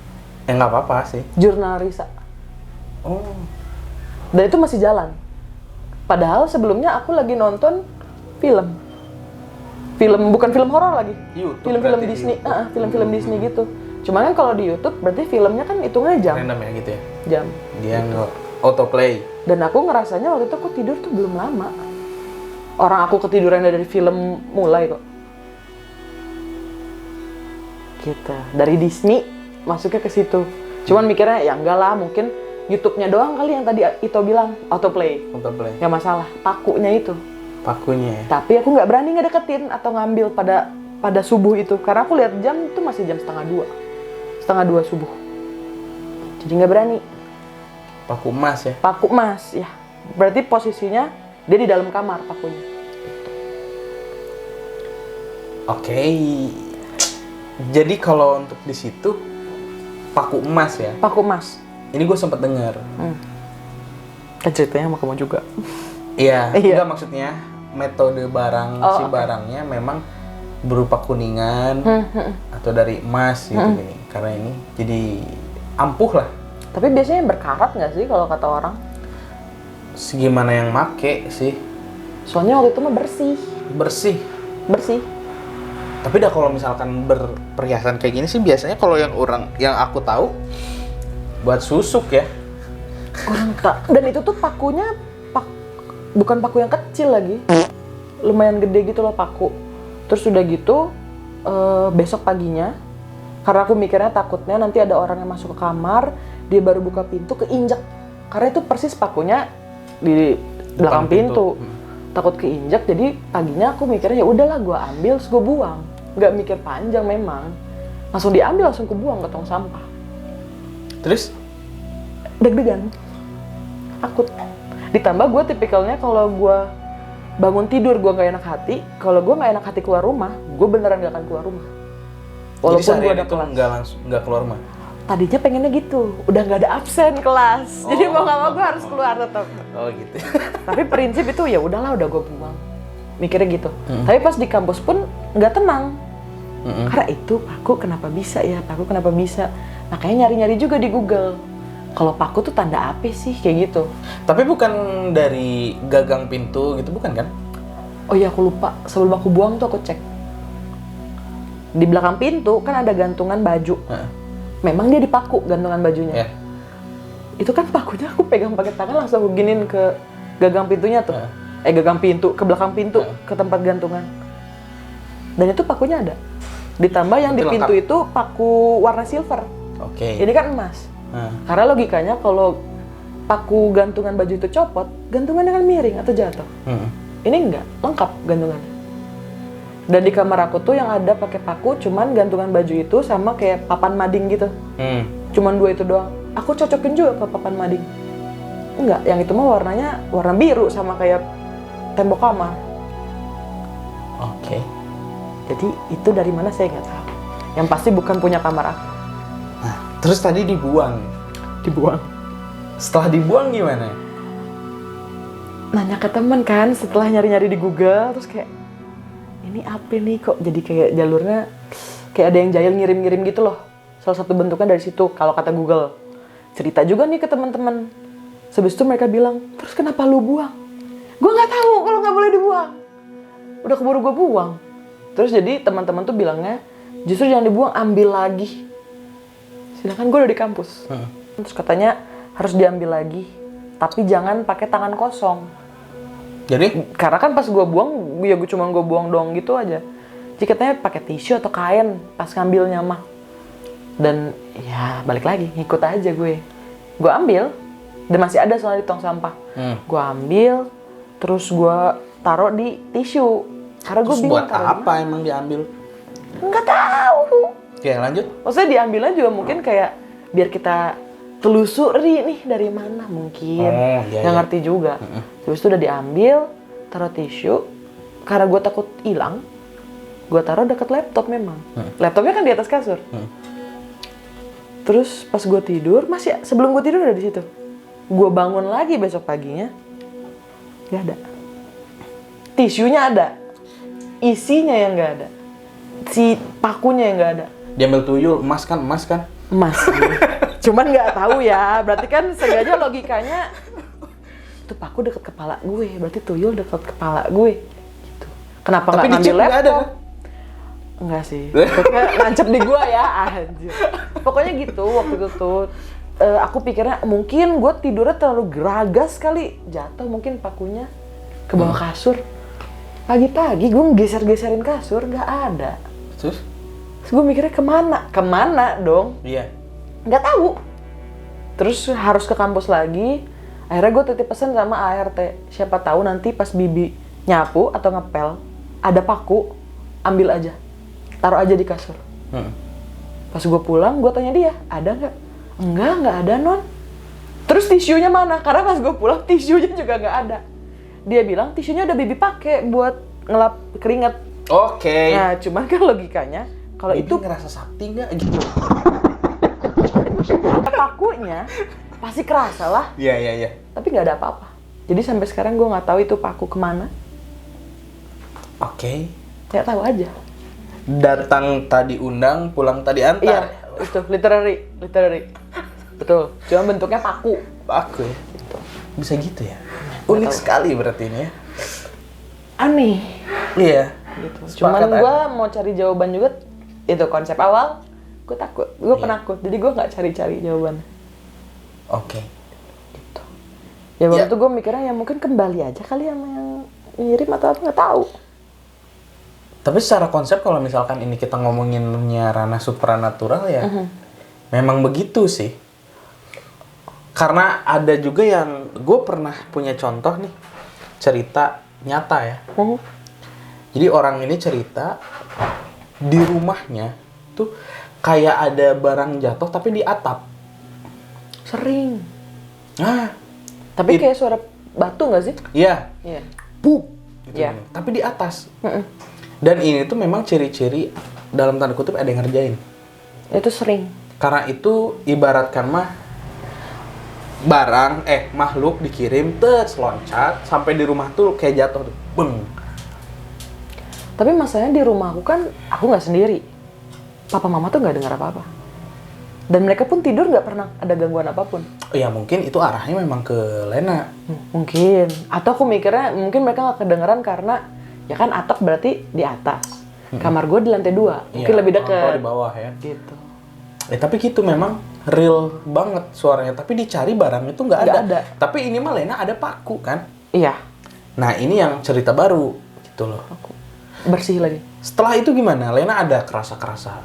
Nggak apa-apa sih.
Jurnal Risa. Dan itu masih jalan. Padahal sebelumnya aku lagi nonton film, bukan film horor lagi. Film-film Disney, film-film Disney gitu. Cuma kan kalau di YouTube berarti filmnya kan hitungannya jam.
Random ya gitu ya?
Jam.
Dia autoplay.
Dan aku ngerasanya waktu itu aku tidur tuh belum lama. Orang aku ketiduran dari film mulai kok. Gitu. Dari Disney masuknya ke situ. Cuman mikirnya ya enggak lah, mungkin YouTube-nya doang kali yang tadi Ito bilang autoplay. Nggak masalah, pakunya itu.
Pakunya ya.
Tapi aku nggak berani ngedeketin atau ngambil pada subuh itu, karena aku lihat jam itu masih jam 1:30 subuh. Jadi nggak berani.
Paku emas ya?
Paku emas ya. Berarti posisinya dia di dalam kamar pakunya.
Oke. Jadi kalau untuk di situ paku emas ya?
Paku emas.
Ini gue sempat dengar.
Ceritanya sama kamu juga.
Iya. Enggak, maksudnya metode barangnya memang berupa kuningan atau dari emas gitu gini. Karena ini jadi ampuh lah.
Tapi biasanya berkarat nggak sih kalau kata orang?
Segimana yang make sih.
Soalnya waktu itu mah bersih. Tapi dah kalau misalkan berperhiasan kayak gini sih biasanya kalau yang aku tahu buat susuk ya. Dan itu tuh pakunya bukan paku yang kecil lagi. Lumayan gede gitu loh paku. Terus udah gitu besok paginya, karena aku mikirnya takutnya nanti ada orang yang masuk ke kamar, dia baru buka pintu keinjak. Karena itu persis pakunya di belakang pintu. Takut keinjak, jadi paginya aku mikirnya ya udahlah gue ambil terus gue buang. Nggak mikir panjang memang. Langsung diambil, langsung kebuang ke tong sampah.
Terus?
Deg-degan. Takut. Ditambah gue tipikalnya kalau gue bangun tidur gue nggak enak hati, kalau gue nggak enak hati keluar rumah, gue beneran nggak akan keluar rumah.
Walaupun gue ada kelas. Nggak keluar rumah?
Tadinya pengennya gitu, udah nggak ada absen kelas, jadi mau nggak mau gue harus keluar tetap.
Oh gitu.
Tapi prinsip itu ya udahlah, udah gue buang. Mikirnya gitu. Tapi pas di kampus pun nggak tenang. Karena itu paku kenapa bisa ya, Makanya nyari-nyari juga di Google. Kalau paku tuh tanda apa sih, kayak gitu.
Tapi bukan dari gagang pintu gitu, bukan kan?
Oh iya, aku lupa. Sebelum aku buang tuh aku cek. Di belakang pintu kan ada gantungan baju. Memang dia dipaku gantungan bajunya. Itu kan pakunya aku pegang pakai tangan, langsung aku giniin ke gagang pintunya tuh. Gagang pintu, ke belakang pintu, ke tempat gantungan. Dan itu pakunya ada. Ditambah yang di
Berarti
pintu
lengkap.
itu paku warna silver.
Oke.
Ini kan emas. Karena logikanya kalau paku gantungan baju itu copot, gantungannya kan miring atau jatuh. Ini enggak, lengkap gantungannya. Dan di kamar aku tuh yang ada pakai paku cuman gantungan baju itu sama kayak papan mading gitu. Cuman 2 itu doang. Aku cocokin juga ke papan mading. Enggak, yang itu mah warnanya warna biru sama kayak tembok kamar.
Oke.
Jadi itu dari mana saya nggak tahu. Yang pasti bukan punya kamar aku.
Nah, terus tadi dibuang.
Dibuang.
Setelah dibuang gimana?
Nanya ke temen kan setelah nyari-nyari di Google, terus kayak ini apa nih kok jadi kayak jalurnya kayak ada yang jahil ngirim-ngirim gitu loh. Salah satu bentuknya dari situ kalau kata Google. Cerita juga nih ke teman-teman. Habis itu mereka bilang, terus kenapa lu buang? Gue nggak tahu kalau nggak boleh dibuang. Udah keburu gue buang. Terus jadi teman-teman tuh bilangnya justru jangan dibuang, ambil lagi. Sedangkan gue udah di kampus. Terus katanya harus diambil lagi, tapi jangan pakai tangan kosong.
Jadi?
Karena kan pas gue buang, ya gue cuma gue buang doang gitu aja. Jadi katanya pakai tisu atau kain pas ngambilnya mah. Dan ya balik lagi, ngikut aja gue. Gue ambil, dan masih ada soalnya di tong sampah. Gue ambil, terus gue taruh di tisu. Karena gue bingung
buat apa emang diambil?
Nggak tahu.
Oke, lanjut.
Maksudnya diambilnya juga mungkin kayak biar kita telusuri nih dari mana mungkin. Nggak ngerti juga. Terus itu udah diambil, taruh tisu. Karena gue takut hilang, gue taruh deket laptop memang. Laptopnya kan di atas kasur. Terus pas gue tidur, masih sebelum gue tidur udah di situ. Gue bangun lagi besok paginya, nggak ada. Tisunya ada, isinya yang nggak ada. Si pakunya yang nggak ada.
Diambil tuyul, emas kan?
Emas. Cuman nggak tahu ya, berarti kan sengaja logikanya itu paku deket kepala gue, berarti tuyul deket kepala gue. Gitu. Kenapa nggak ngambil laptop?
Ada, kan?
Enggak sih, pokoknya nancep di gua ya, anjir. Pokoknya gitu waktu itu tuh, aku pikirnya mungkin gue tidurnya terlalu geragas kali, jatuh mungkin pakunya ke bawah kasur. Pagi-pagi gue geser-geserin kasur, nggak ada.
Terus
gue mikirnya kemana dong?
Iya.
Nggak tahu. Terus harus ke kampus lagi, akhirnya gue titip pesan sama ART, siapa tahu nanti pas Bibi nyapu atau ngepel, ada paku, ambil aja. Taruh aja di kasur. Pas gue pulang, gue tanya dia, ada nggak? Nggak ada non. Terus tisunya mana? Karena pas gue pulang, tisunya juga nggak ada. Dia bilang tisunya udah Bibi pakai buat ngelap keringat.
Oke.
Nah, cuman kan logikanya, kalau
Bibi
itu
ngerasa sakti nggak gitu?
pakunya, pasti kerasa lah.
Iya.
Tapi nggak ada apa-apa. Jadi sampai sekarang gue nggak tahu itu paku kemana.
Oke.
Nggak tahu aja.
Datang tadi undang, pulang tadi antar.
Iya, itu literary. Betul. Cuma bentuknya paku.
Paku ya? Gitu. Bisa gitu ya? Unik sekali berarti ini ya?
Aneh.
Iya.
Gitu. Cuman gue mau cari jawaban juga. Itu konsep awal. Gue takut. Gue penakut. Jadi gue nggak cari-cari jawaban.
Oke.
Gitu. Ya waktu itu gue mikirnya ya mungkin kembali aja kali sama yang ngirim atau apa, nggak tahu.
Tapi secara konsep kalau misalkan ini kita ngomonginnya ranah supranatural ya, memang begitu sih. Karena ada juga yang, gue pernah punya contoh nih, cerita nyata ya. Jadi orang ini cerita, di rumahnya tuh kayak ada barang jatuh tapi di atap.
Sering.
Nah,
Tapi kayak suara batu nggak sih?
iya.
Iya.
Puk. Gitu.
Iya.
Tapi di atas. Dan ini tuh memang ciri-ciri dalam tanda kutip ada yang ngerjain.
Itu sering.
Karena itu ibaratkan mah makhluk dikirim loncat sampai di rumah tuh kayak jatuh tuh. Beng.
Tapi masalahnya di rumahku kan aku nggak sendiri. Papa mama tuh nggak dengar apa-apa. Dan mereka pun tidur nggak pernah ada gangguan apapun.
Ya mungkin itu arahnya memang ke Lena.
Mungkin. Atau aku mikirnya mungkin mereka nggak kedengeran karena ya kan atap berarti di atas. Kamar gue di lantai 2. Mungkin lebih dekat.
Di bawah ya.
Gitu.
Tapi gitu memang real banget suaranya. Tapi dicari barang itu nggak ada. Tapi ini mah Lena ada paku kan?
Iya.
Nah ini yang cerita baru gitu loh.
Bersih lagi.
Setelah itu gimana? Lena ada kerasa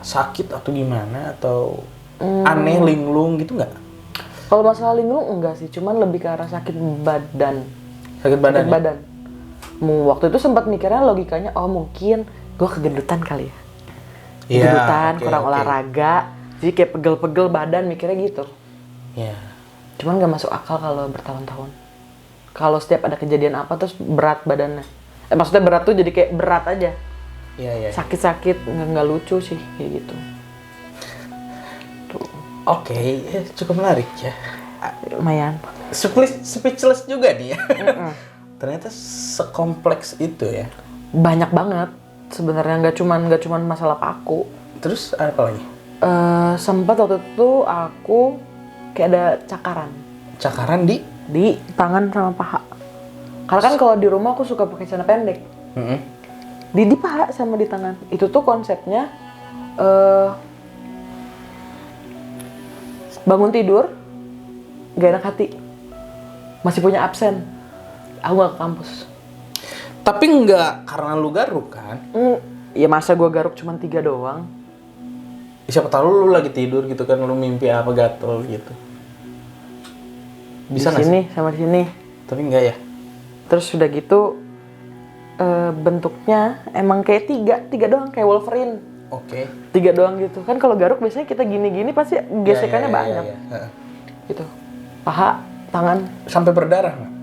sakit atau gimana? Atau aneh, linglung gitu nggak?
Kalau masalah linglung enggak sih, cuman lebih ke arah sakit badan.
Sakit badan?
Sakit badan. Waktu itu sempat mikirnya logikanya, oh mungkin gue kegendutan kali ya. Kegendutan, kurang olahraga, jadi kayak pegel-pegel badan, mikirnya gitu.
Iya.
Cuman nggak masuk akal kalau bertahun-tahun. Kalau setiap ada kejadian apa terus berat badannya. Maksudnya berat tuh jadi kayak berat aja.
Iya.
Sakit-sakit, nggak lucu sih kayak gitu.
Oke, cukup menarik ya.
Lumayan.
Speechless juga nih ya. Ternyata sekompleks itu ya.
Banyak banget sebenarnya, nggak cuman masalah paku.
Terus apa lagi?
Sempat waktu itu aku kayak ada cakaran.
Cakaran
Di tangan sama paha. Karena kan kalau di rumah aku suka pakai celana pendek. Di paha sama di tangan. Itu tuh konsepnya bangun tidur gak enak hati. Masih punya absen. Aku gak ke kampus.
Tapi nggak karena lu garuk kan?
Ya masa gue garuk cuma 3 doang.
Siapa tahu lu lagi tidur gitu kan, lu mimpi apa gatel gitu. Bisa nggak sih?
Di sini sama di sini.
Tapi enggak ya?
Terus udah gitu bentuknya emang kayak 3 doang, kayak Wolverine.
Oke.
3 doang gitu. Kan kalau garuk biasanya kita gini-gini pasti gesekannya banyak.
Ya.
Gitu. Paha, tangan.
Sampai berdarah nggak?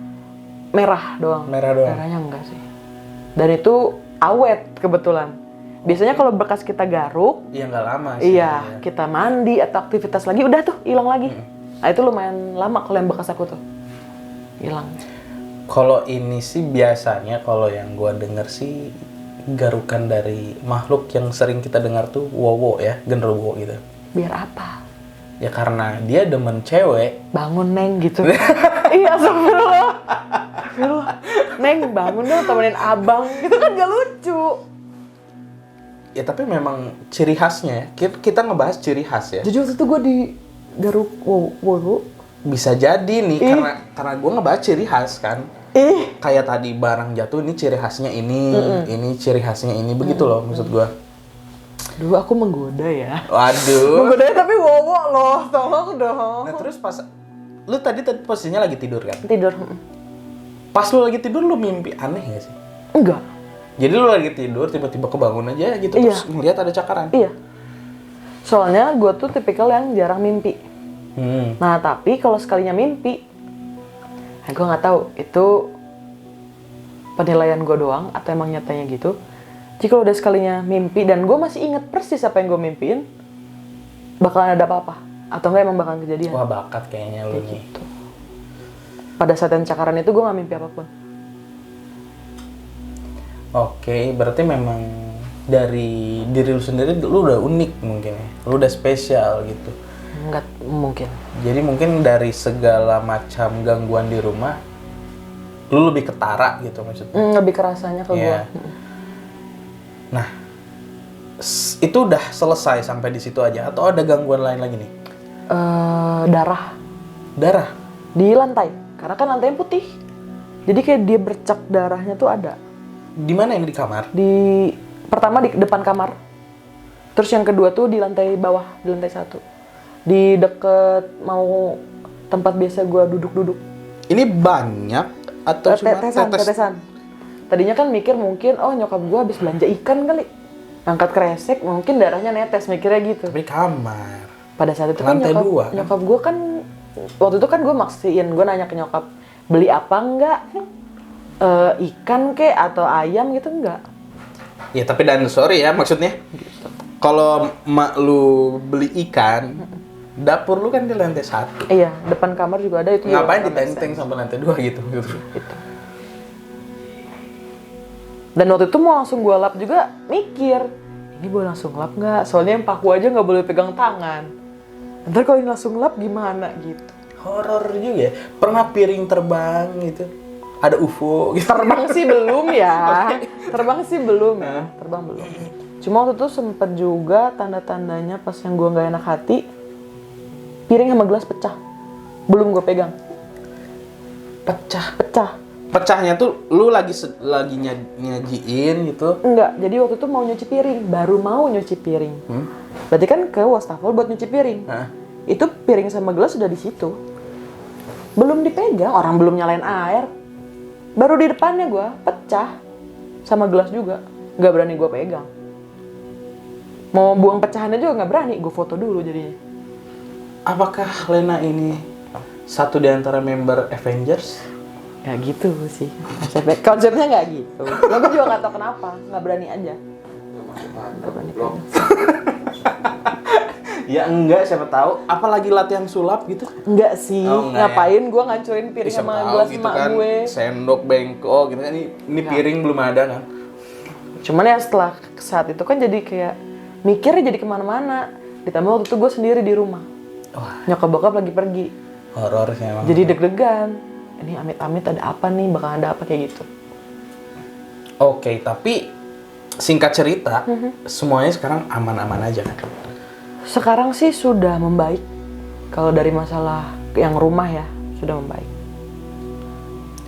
Merah doang. Darahnya enggak sih. Dan itu awet kebetulan. Biasanya kalau bekas kita garuk,
iya nggak lama sih.
Iya, kita mandi atau aktivitas lagi, udah tuh hilang lagi. Nah itu lumayan lama kalau yang bekas aku tuh hilang.
Kalau ini sih biasanya kalau yang gua denger sih garukan dari makhluk yang sering kita dengar tuh wowo ya, genderuwo gitu.
Biar apa?
Ya karena dia demen cewek.
Bangun Neng gitu. Iya, astagfirullah. Neng bangun dong temenin abang. Gitu kan gak lucu.
Ya tapi memang ciri khasnya ya. Kita ngebahas ciri khas ya.
Jadi waktu itu gue digaruk wowo.
Bisa jadi nih karena gue ngebahas ciri khas kan. Kayak tadi barang jatuh ini ciri khasnya ini ciri khasnya ini, begitu loh maksud gue.
Dulu aku menggoda ya.
Waduh.
Menggodanya tapi wowo loh, tolong dong.
Nah terus pas lu tadi posisinya lagi tidur kan?
Tidur.
Pas lu lagi tidur lu mimpi aneh gak sih?
Enggak.
Jadi lu lagi tidur tiba-tiba kebangun aja gitu terus ngeliat ada cakaran?
Iya. Soalnya gue tuh tipikal yang jarang mimpi. Nah tapi kalau sekalinya mimpi, gue nggak tahu itu penilaian gue doang atau emang nyatanya gitu. Jika udah sekalinya mimpi dan gue masih inget persis apa yang gue mimpiin, bakalan ada apa-apa atau enggak emang bakalan kejadian.
Wah bakat kayaknya lu nih.
Gitu. Pada saat yang cakaran itu gue nggak mimpi apapun.
Oke, berarti memang dari diri lu sendiri lu udah unik mungkin ya, lu udah spesial gitu.
Enggak mungkin.
Jadi mungkin dari segala macam gangguan di rumah, lu lebih ketara gitu maksudnya.
Lebih kerasanya ke gue.
Nah, itu udah selesai sampai di situ aja atau ada gangguan lain lagi nih? Darah
di lantai, karena kan lantainya putih. Jadi kayak dia bercak darahnya tuh ada.
Di mana ini, di kamar?
Pertama di depan kamar. Terus yang kedua tuh di lantai bawah, di lantai 1. Di deket mau tempat biasa gue duduk-duduk.
Ini banyak atau cuma
tetesan? Tadinya kan mikir mungkin, oh nyokap gue habis belanja ikan kali. Angkat kresek, mungkin darahnya netes, mikirnya gitu.
Tapi kamar.
Pada saat itu
lantai
kan
dua,
nyokap gue kan, waktu itu kan gue maksiin, gue nanya ke nyokap, beli apa enggak? Ikan kek atau ayam gitu enggak?
Ya tapi dan sorry ya maksudnya, kalau mak lu beli ikan, dapur lu kan di lantai 1.
Iya, depan kamar juga ada itu.
Ngapain ditenteng sampai lantai 2 gitu?
Gitu. Dan waktu itu mau langsung gue lap juga mikir, ini boleh langsung lap nggak? Soalnya yang paku aja nggak boleh pegang tangan. Ntar kalau ini langsung lap gimana gitu?
Horor juga ya. Pernah piring terbang gitu? Ada UFO gitu?
Terbang sih belum ya. Terbang sih belum ya. Terbang belum. Cuma waktu itu sempet juga tanda-tandanya pas yang gue nggak enak hati, piring sama gelas pecah. Belum gue pegang.
Pecah. Pecahnya tuh lu lagi nyajiin gitu?
Enggak, jadi waktu itu mau nyuci piring, baru mau nyuci piring. Berarti kan ke wastafel buat nyuci piring. Itu piring sama gelas sudah di situ. Belum dipegang, orang belum nyalain air. Baru di depannya gue pecah. Sama gelas juga. Nggak berani gue pegang. Mau buang pecahannya juga nggak berani, gue foto dulu jadinya.
Apakah Lena ini satu di antara member Avengers?
Ya gitu sih. Konsepnya nggak gitu. Gue juga nggak tahu kenapa, nggak berani aja. Nggak berani pegang.
Ya enggak, siapa tahu. Apalagi latihan sulap gitu?
Enggak sih,
Oh, enggak
ngapain gue ngancurin piring
Siapa
sama
tahu
gelas
gitu
emak
kan,
gue.
sendok, bengkok gitu kan. Ini piring belum ada kan?
Cuman ya setelah saat itu kan jadi kayak mikirnya jadi kemana-mana. Ditambah waktu itu gue sendiri di rumah.
Wah,
Nyokap bokap lagi pergi.
horor sih emang.
Jadi deg-degan. Ini amit-amit ada apa nih, bakal ada apa kayak gitu.
Oke, tapi singkat cerita, semuanya sekarang aman-aman aja kan?
Sekarang sih sudah membaik. Kalau dari masalah yang rumah ya, sudah membaik.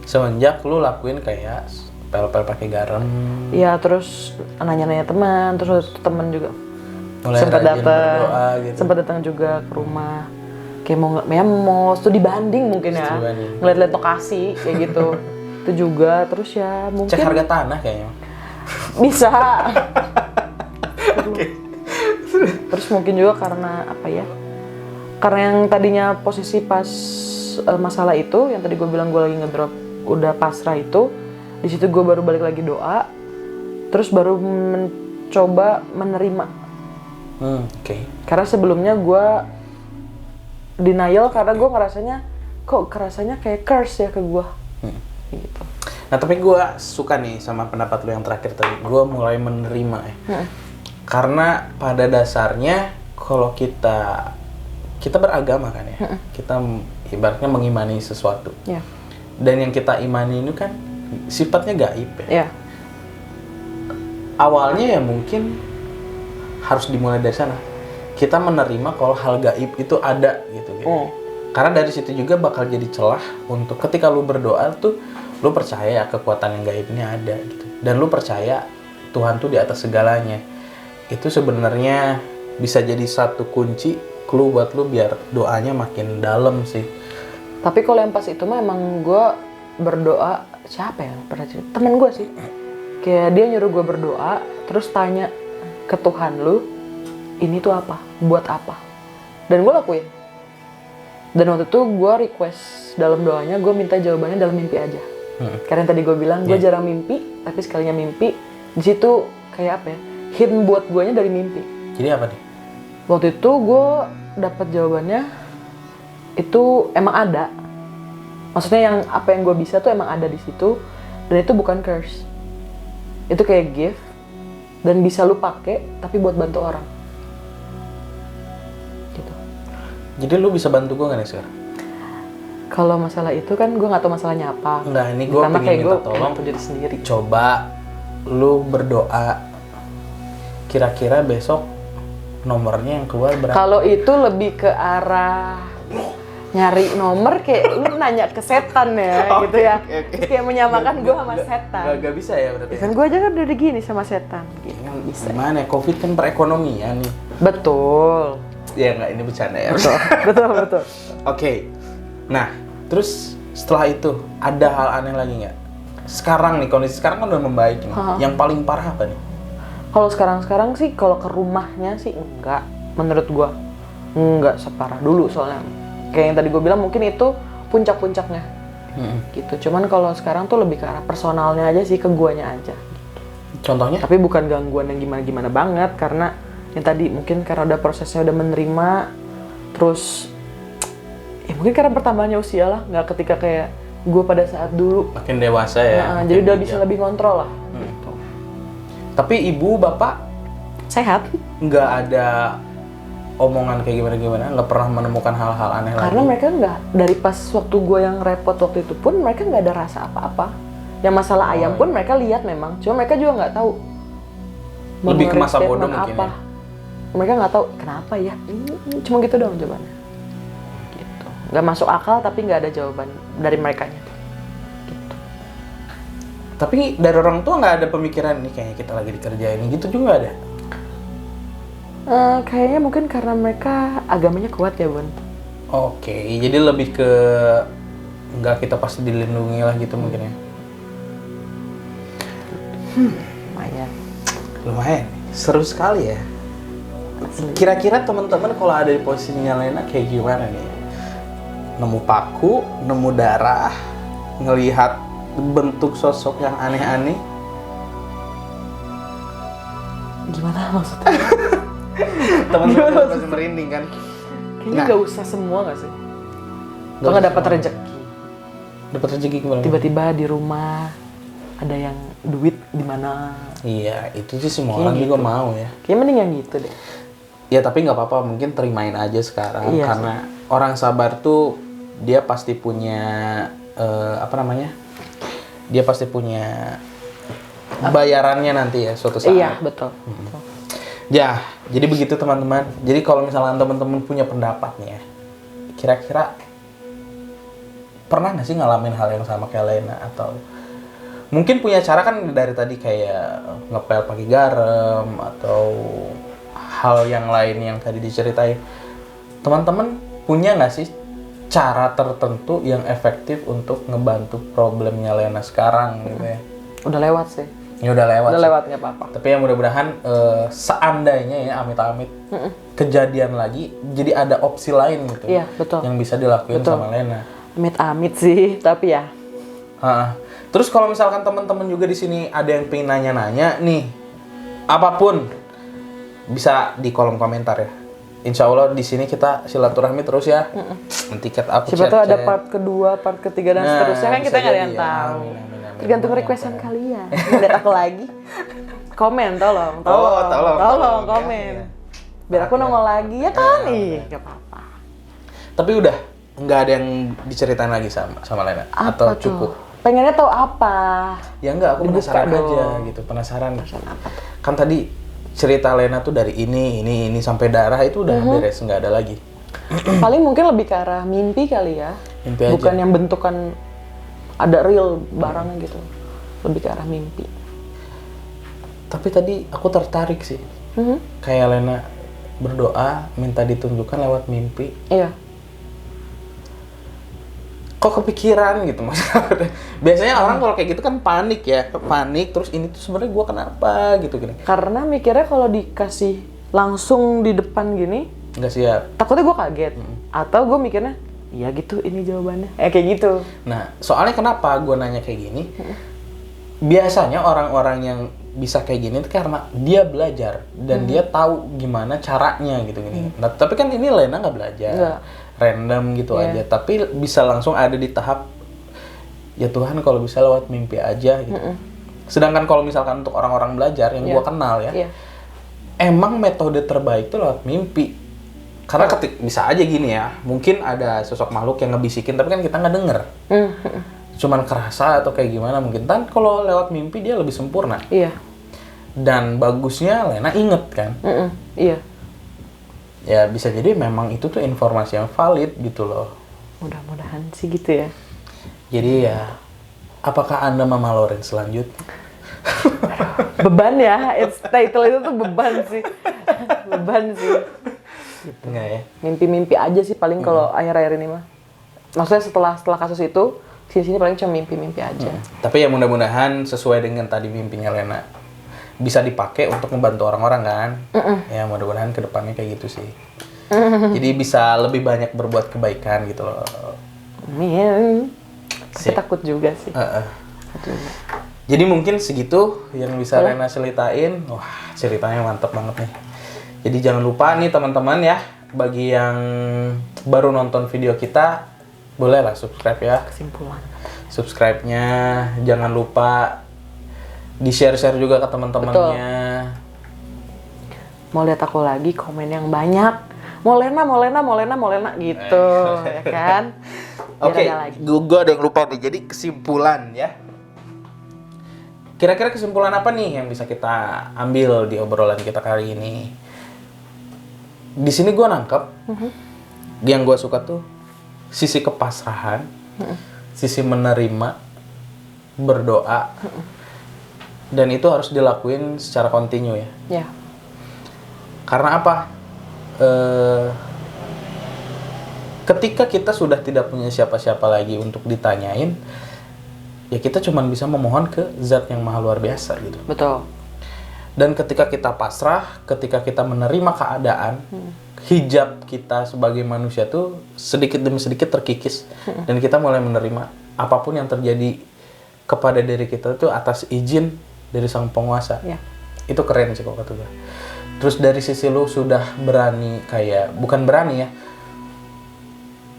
Semenjak lu lakuin kayak pel-pel pakai garam,
Ya terus nanya-nanya teman, terus teman juga
mulai
sempat
rajin berdoa
datang,
gitu.
sempat datang juga ke rumah. Kayak mau studi banding mungkin ya,
Studi banding.
ngeliat-liat lokasi kayak gitu. Itu juga, terus ya mungkin
Cek harga tanah kayaknya.
bisa. Terus mungkin juga karena apa ya? Karena yang tadinya posisi pas masalah itu, yang tadi gue bilang gue lagi ngedrop, udah pasrah itu, di situ gue baru balik lagi doa, terus baru mencoba menerima.
Oke.
Karena sebelumnya gue denial karena gue ngerasanya kok kerasanya kayak curse ya ke gue. Gitu.
Nah tapi gue suka nih sama pendapat lu yang terakhir tadi. Gue mulai menerima ya. Karena pada dasarnya kalau kita beragama kan ya, kita ibaratnya mengimani sesuatu.
Ya.
Dan yang kita imani ini kan sifatnya gaib ya.
Ya.
Awalnya ya mungkin harus dimulai dari sana. Kita menerima kalau hal gaib itu ada gitu. Karena dari situ juga bakal jadi celah untuk ketika lu berdoa tuh lu percaya kekuatan yang gaib ini ada gitu. Dan lu percaya Tuhan tuh di atas segalanya. Itu sebenarnya bisa jadi satu kunci clue buat lu biar doanya makin dalam sih.
Tapi kalau yang pas itu mah emang gue berdoa, siapa ya pernah cerita? Temen gue sih. Kayak dia nyuruh gue berdoa, terus tanya ke Tuhan lu, ini tuh apa? Buat apa? Dan gue lakuin. Dan waktu itu gue request dalam doanya, gue minta jawabannya dalam mimpi aja. Karena yang tadi gue bilang, gue jarang mimpi, tapi sekalinya mimpi, di situ kayak apa ya? Hint buat guanya dari mimpi.
Jadi apa nih?
Waktu itu gue dapat jawabannya, itu emang ada. Maksudnya yang apa yang gue bisa tuh emang ada di situ, dan itu bukan curse. Itu kayak gift, dan bisa lu pakai, tapi buat bantu orang. Gitu.
Jadi lu bisa bantu gue nggak nih sekarang?
Kalau masalah itu kan gue nggak tahu masalahnya apa.
Enggak, ini gue
Karena
pengen
kayak
minta
gue
tolong.
mampu diri sendiri.
Coba lu berdoa. Kira-kira besok nomornya yang keluar berapa?
Kalau itu lebih ke arah nyari nomor, kayak lu nanya ke setan ya, gitu ya. Terus kayak menyamakan gue sama setan.
Gak bisa ya berarti.
Kan gue aja kan udah gini sama setan. Gitu. Bisa.
Gimana ya? Covid kan perekonomian nih.
Betul.
Ya nggak, ini bercanda ya.
Betul.
Oke. Nah, terus setelah itu ada hal aneh lagi nggak? Sekarang nih, kondisi sekarang kan udah membaik nih. Yang paling parah apa nih?
Kalau sekarang sih, kalau ke rumahnya sih enggak. Menurut gue enggak separah dulu soalnya. Kayak yang tadi gue bilang mungkin itu puncak-puncaknya. Gitu. Cuman kalau sekarang tuh lebih ke arah personalnya aja sih, ke guanya aja.
Contohnya?
Tapi bukan gangguan yang gimana-gimana banget, karena yang tadi mungkin karena udah prosesnya udah menerima, terus ya mungkin karena pertambahannya usia lah, nggak ketika kayak gue pada saat dulu.
Makin dewasa ya.
Jadi udah bisa lebih kontrol lah. Gitu.
Tapi ibu, bapak
Sehat.
nggak ada omongan kayak gimana-gimana? Nggak pernah menemukan hal-hal aneh lagi?
Karena mereka nggak, dari pas waktu gue yang repot waktu itu pun mereka nggak ada rasa apa-apa. Yang masalah ayam pun mereka lihat memang, cuma mereka juga nggak tahu.
Lebih ke masa
statement
bodoh mungkin
apa.
ya?
Mereka nggak tahu kenapa ya. Cuma gitu doang jawabannya. Gitu. Nggak masuk akal tapi nggak ada jawaban dari merekanya. Gitu.
Tapi dari orang tua nggak ada pemikiran nih kayaknya kita lagi dikerjain gitu juga ada?
Kayaknya mungkin karena mereka agamanya kuat ya Bun.
Oke, jadi lebih ke nggak kita pasti dilindungi lah gitu mungkin ya. Lumayan, seru sekali ya. Kira-kira teman-teman kalau ada di posisinya Lena kayak gimana nih? Nemu paku, nemu darah, ngelihat bentuk sosok yang aneh-aneh.
Gimana maksudnya?
Teman-teman pasti merinding kan?
Kayaknya nggak usah semua nggak sih? Kalau nggak dapat rezeki.
Dapat rezeki gimana?
Tiba-tiba di rumah ada yang duit di mana?
Iya, itu sih semua
Kayaknya
orang juga
gitu.
mau ya.
Kayaknya mending yang gitu deh.
Ya tapi nggak apa-apa, mungkin terimain aja sekarang
Iya
karena orang sabar tuh dia pasti punya apa namanya? Dia pasti punya bayarannya nanti ya suatu saat.
Iya betul.
Ya, jadi begitu teman-teman. Jadi kalau misalnya teman-teman punya pendapat nih ya, kira-kira pernah nggak sih ngalamin hal yang sama kayak Lena atau mungkin punya cara kan dari tadi kayak ngepel pakai garam atau hal yang lain yang tadi diceritain. Teman-teman punya nggak sih cara tertentu yang efektif untuk ngebantu problemnya Lena sekarang gitu ya?
Udah lewat sih.
Ya udah lewat.
Udah
sih.
lewat nggak apa-apa.
Tapi ya mudah-mudahan seandainya ya amit-amit kejadian lagi, jadi ada opsi lain gitu.
Iya betul.
Yang bisa dilakuin
Betul.
sama Lena.
Amit-amit sih, tapi ya.
Terus kalau misalkan teman-teman juga di sini ada yang pengen nanya-nanya nih, apapun bisa di kolom komentar ya. Insya Allah di sini kita silaturahmi terus ya. Nanti kita upload.
Siapa tahu ada part kedua, part ketiga dan seterusnya kan kita nggak ada yang
jadi, ya.
tahu.
Amin.
Tergantung requestan kalian. Lihat aku lagi. Komen, tolong.
Tolong.
Komen.
Ya.
Biar aku nongol lagi ya kan? Ih, nggak apa-apa.
Tapi udah nggak ada yang diceritain lagi sama Lena atau
Apa tuh?
cukup?
Pengennya tahu apa?
Ya enggak, aku
Dibuka
penasaran
dong.
aja gitu, penasaran.
Apa tuh?
Kan tadi cerita Lena tuh dari ini sampai darah itu udah beres, nggak ada lagi.
Paling mungkin lebih ke arah mimpi kali ya.
Mimpi aja.
Bukan yang bentukan ada real barangnya gitu. Lebih ke arah mimpi.
Tapi tadi aku tertarik sih. Kayak Lena berdoa, minta ditunjukkan lewat mimpi.
Iya.
Kok kepikiran gitu maksudnya. Biasanya orang kalau kayak gitu kan panik ya. Panik, terus ini tuh sebenarnya gua kenapa gitu gini.
Karena mikirnya kalau dikasih langsung di depan gini,
Nggak siap.
takutnya gue kaget. Atau gue mikirnya, iya gitu ini jawabannya. Kayak gitu.
Nah, soalnya kenapa gua nanya kayak gini? Biasanya orang-orang yang bisa kayak gini itu karena dia belajar dan dia tahu gimana caranya gitu gini. Nah, tapi kan ini Lena nggak belajar,
Nggak.
random gitu aja. Tapi bisa langsung ada di tahap ya Tuhan kalau bisa lewat mimpi aja gitu. Sedangkan kalau misalkan untuk orang-orang belajar yang gua kenal ya,
Iya.
emang metode terbaik itu lewat mimpi. Karena bisa aja gini ya, mungkin ada sosok makhluk yang ngebisikin tapi kan kita nggak denger. Cuman kerasa atau kayak gimana mungkin. Dan kalau lewat mimpi dia lebih sempurna.
Iya.
Dan bagusnya Lena inget kan.
Iya.
Ya bisa jadi memang itu tuh informasi yang valid gitu loh.
Mudah-mudahan sih gitu ya.
Jadi ya, apakah Anda Mama Loren selanjutnya?
Beban ya, title itu tuh beban sih. Beban sih.
Enggak ya?
Mimpi-mimpi aja sih paling kalau akhir-akhir ini mah. Maksudnya setelah kasus itu, sini paling cuma mimpi-mimpi aja.
Tapi ya mudah-mudahan sesuai dengan tadi mimpinya Lena. Bisa dipakai untuk membantu orang-orang kan. Ya mudah-mudahan kedepannya kayak gitu sih. Jadi bisa lebih banyak berbuat kebaikan gitu loh.
Amin. Tapi takut juga sih.
Jadi mungkin segitu yang bisa Lena ceritain. Wah, ceritanya mantep banget nih. Jadi jangan lupa nih teman-teman ya, bagi yang baru nonton video kita, bolehlah subscribe ya.
Kesimpulan.
Subscribe-nya jangan lupa di-share-share juga ke teman-temannya.
Mau lihat aku lagi, komen yang banyak. Mau Lena gitu, ya kan? Biar
Oke,
ada lagi.
gue ada yang lupa nih. Jadi kesimpulan ya. Kira-kira kesimpulan apa nih yang bisa kita ambil di obrolan kita kali ini? Di sini gue nangkep, yang gue suka tuh sisi kepasrahan, sisi menerima, berdoa. Dan itu harus dilakuin secara kontinu ya.
Ya.
Karena apa? Ketika kita sudah tidak punya siapa-siapa lagi untuk ditanyain, ya kita cuma bisa memohon ke Zat yang Maha Luar Biasa gitu.
Betul.
Dan ketika kita pasrah, ketika kita menerima keadaan, hijab kita sebagai manusia tuh sedikit demi sedikit terkikis. Dan kita mulai menerima apapun yang terjadi kepada diri kita tuh atas izin dari Sang Penguasa.
Ya.
Itu keren sih kok kata gue. Terus dari sisi lu sudah berani bukan berani ya,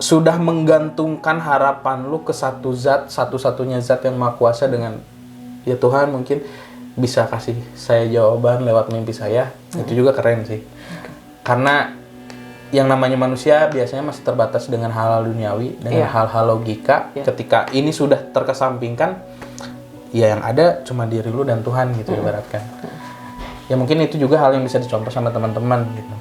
sudah menggantungkan harapan lu ke satu zat, satu-satunya zat yang Maha Kuasa dengan, ya Tuhan mungkin bisa kasih saya jawaban lewat mimpi saya. Itu juga keren sih. Karena yang namanya manusia biasanya masih terbatas dengan hal-hal duniawi, dengan hal-hal logika. Ketika ini sudah terkesampingkan, ya yang ada cuma diri lu dan Tuhan gitu ibaratkan. Ya mungkin itu juga hal yang bisa dicontoh sama teman-teman gitu.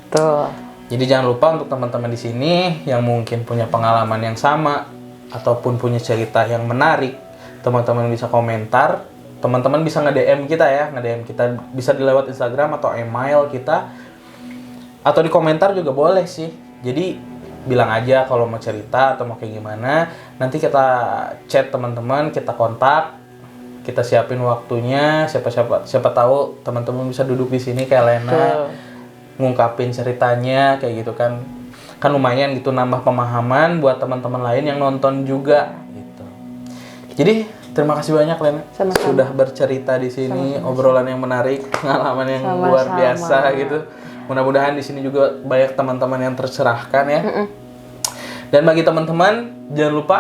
Betul.
Jadi jangan lupa untuk teman-teman di sini yang mungkin punya pengalaman yang sama ataupun punya cerita yang menarik, teman-teman bisa komentar, teman-teman bisa nge-DM kita ya, nge-DM kita bisa di lewat Instagram atau email kita, atau di komentar juga boleh sih. Jadi bilang aja kalau mau cerita atau mau kayak gimana, nanti kita chat teman-teman, kita kontak, kita siapin waktunya, siapa tahu teman-teman bisa duduk di sini kayak Lena, ngungkapin ceritanya kayak gitu kan lumayan gitu, nambah pemahaman buat teman-teman lain yang nonton juga gitu. Jadi terima kasih banyak Lena.
Sama-sama.
Sudah bercerita di sini. Sama-sama. Obrolan yang menarik, pengalaman yang luar biasa gitu. Mudah-mudahan di sini juga banyak teman-teman yang tercerahkan ya. Dan bagi teman-teman jangan lupa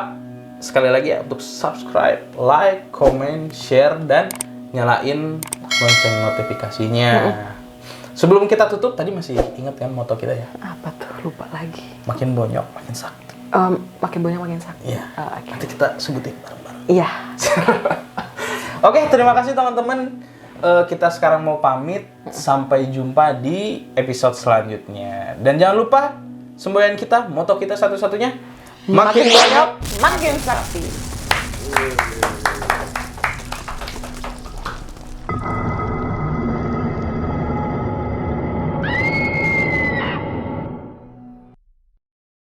sekali lagi ya untuk subscribe, like, comment, share, dan nyalain lonceng notifikasinya. Sebelum kita tutup, tadi masih ingat kan moto kita ya?
Apa tuh? Lupa lagi.
Makin bonyok, makin sakti.
Makin banyak makin sakti.
Iya.
Okay.
Nanti kita sebutin bareng-bareng.
Iya.
Oke, terima kasih teman-teman. Kita sekarang mau pamit. Sampai jumpa di episode selanjutnya. Dan jangan lupa, semboyan kita, moto kita satu-satunya,
Makin banyak, makin sakti.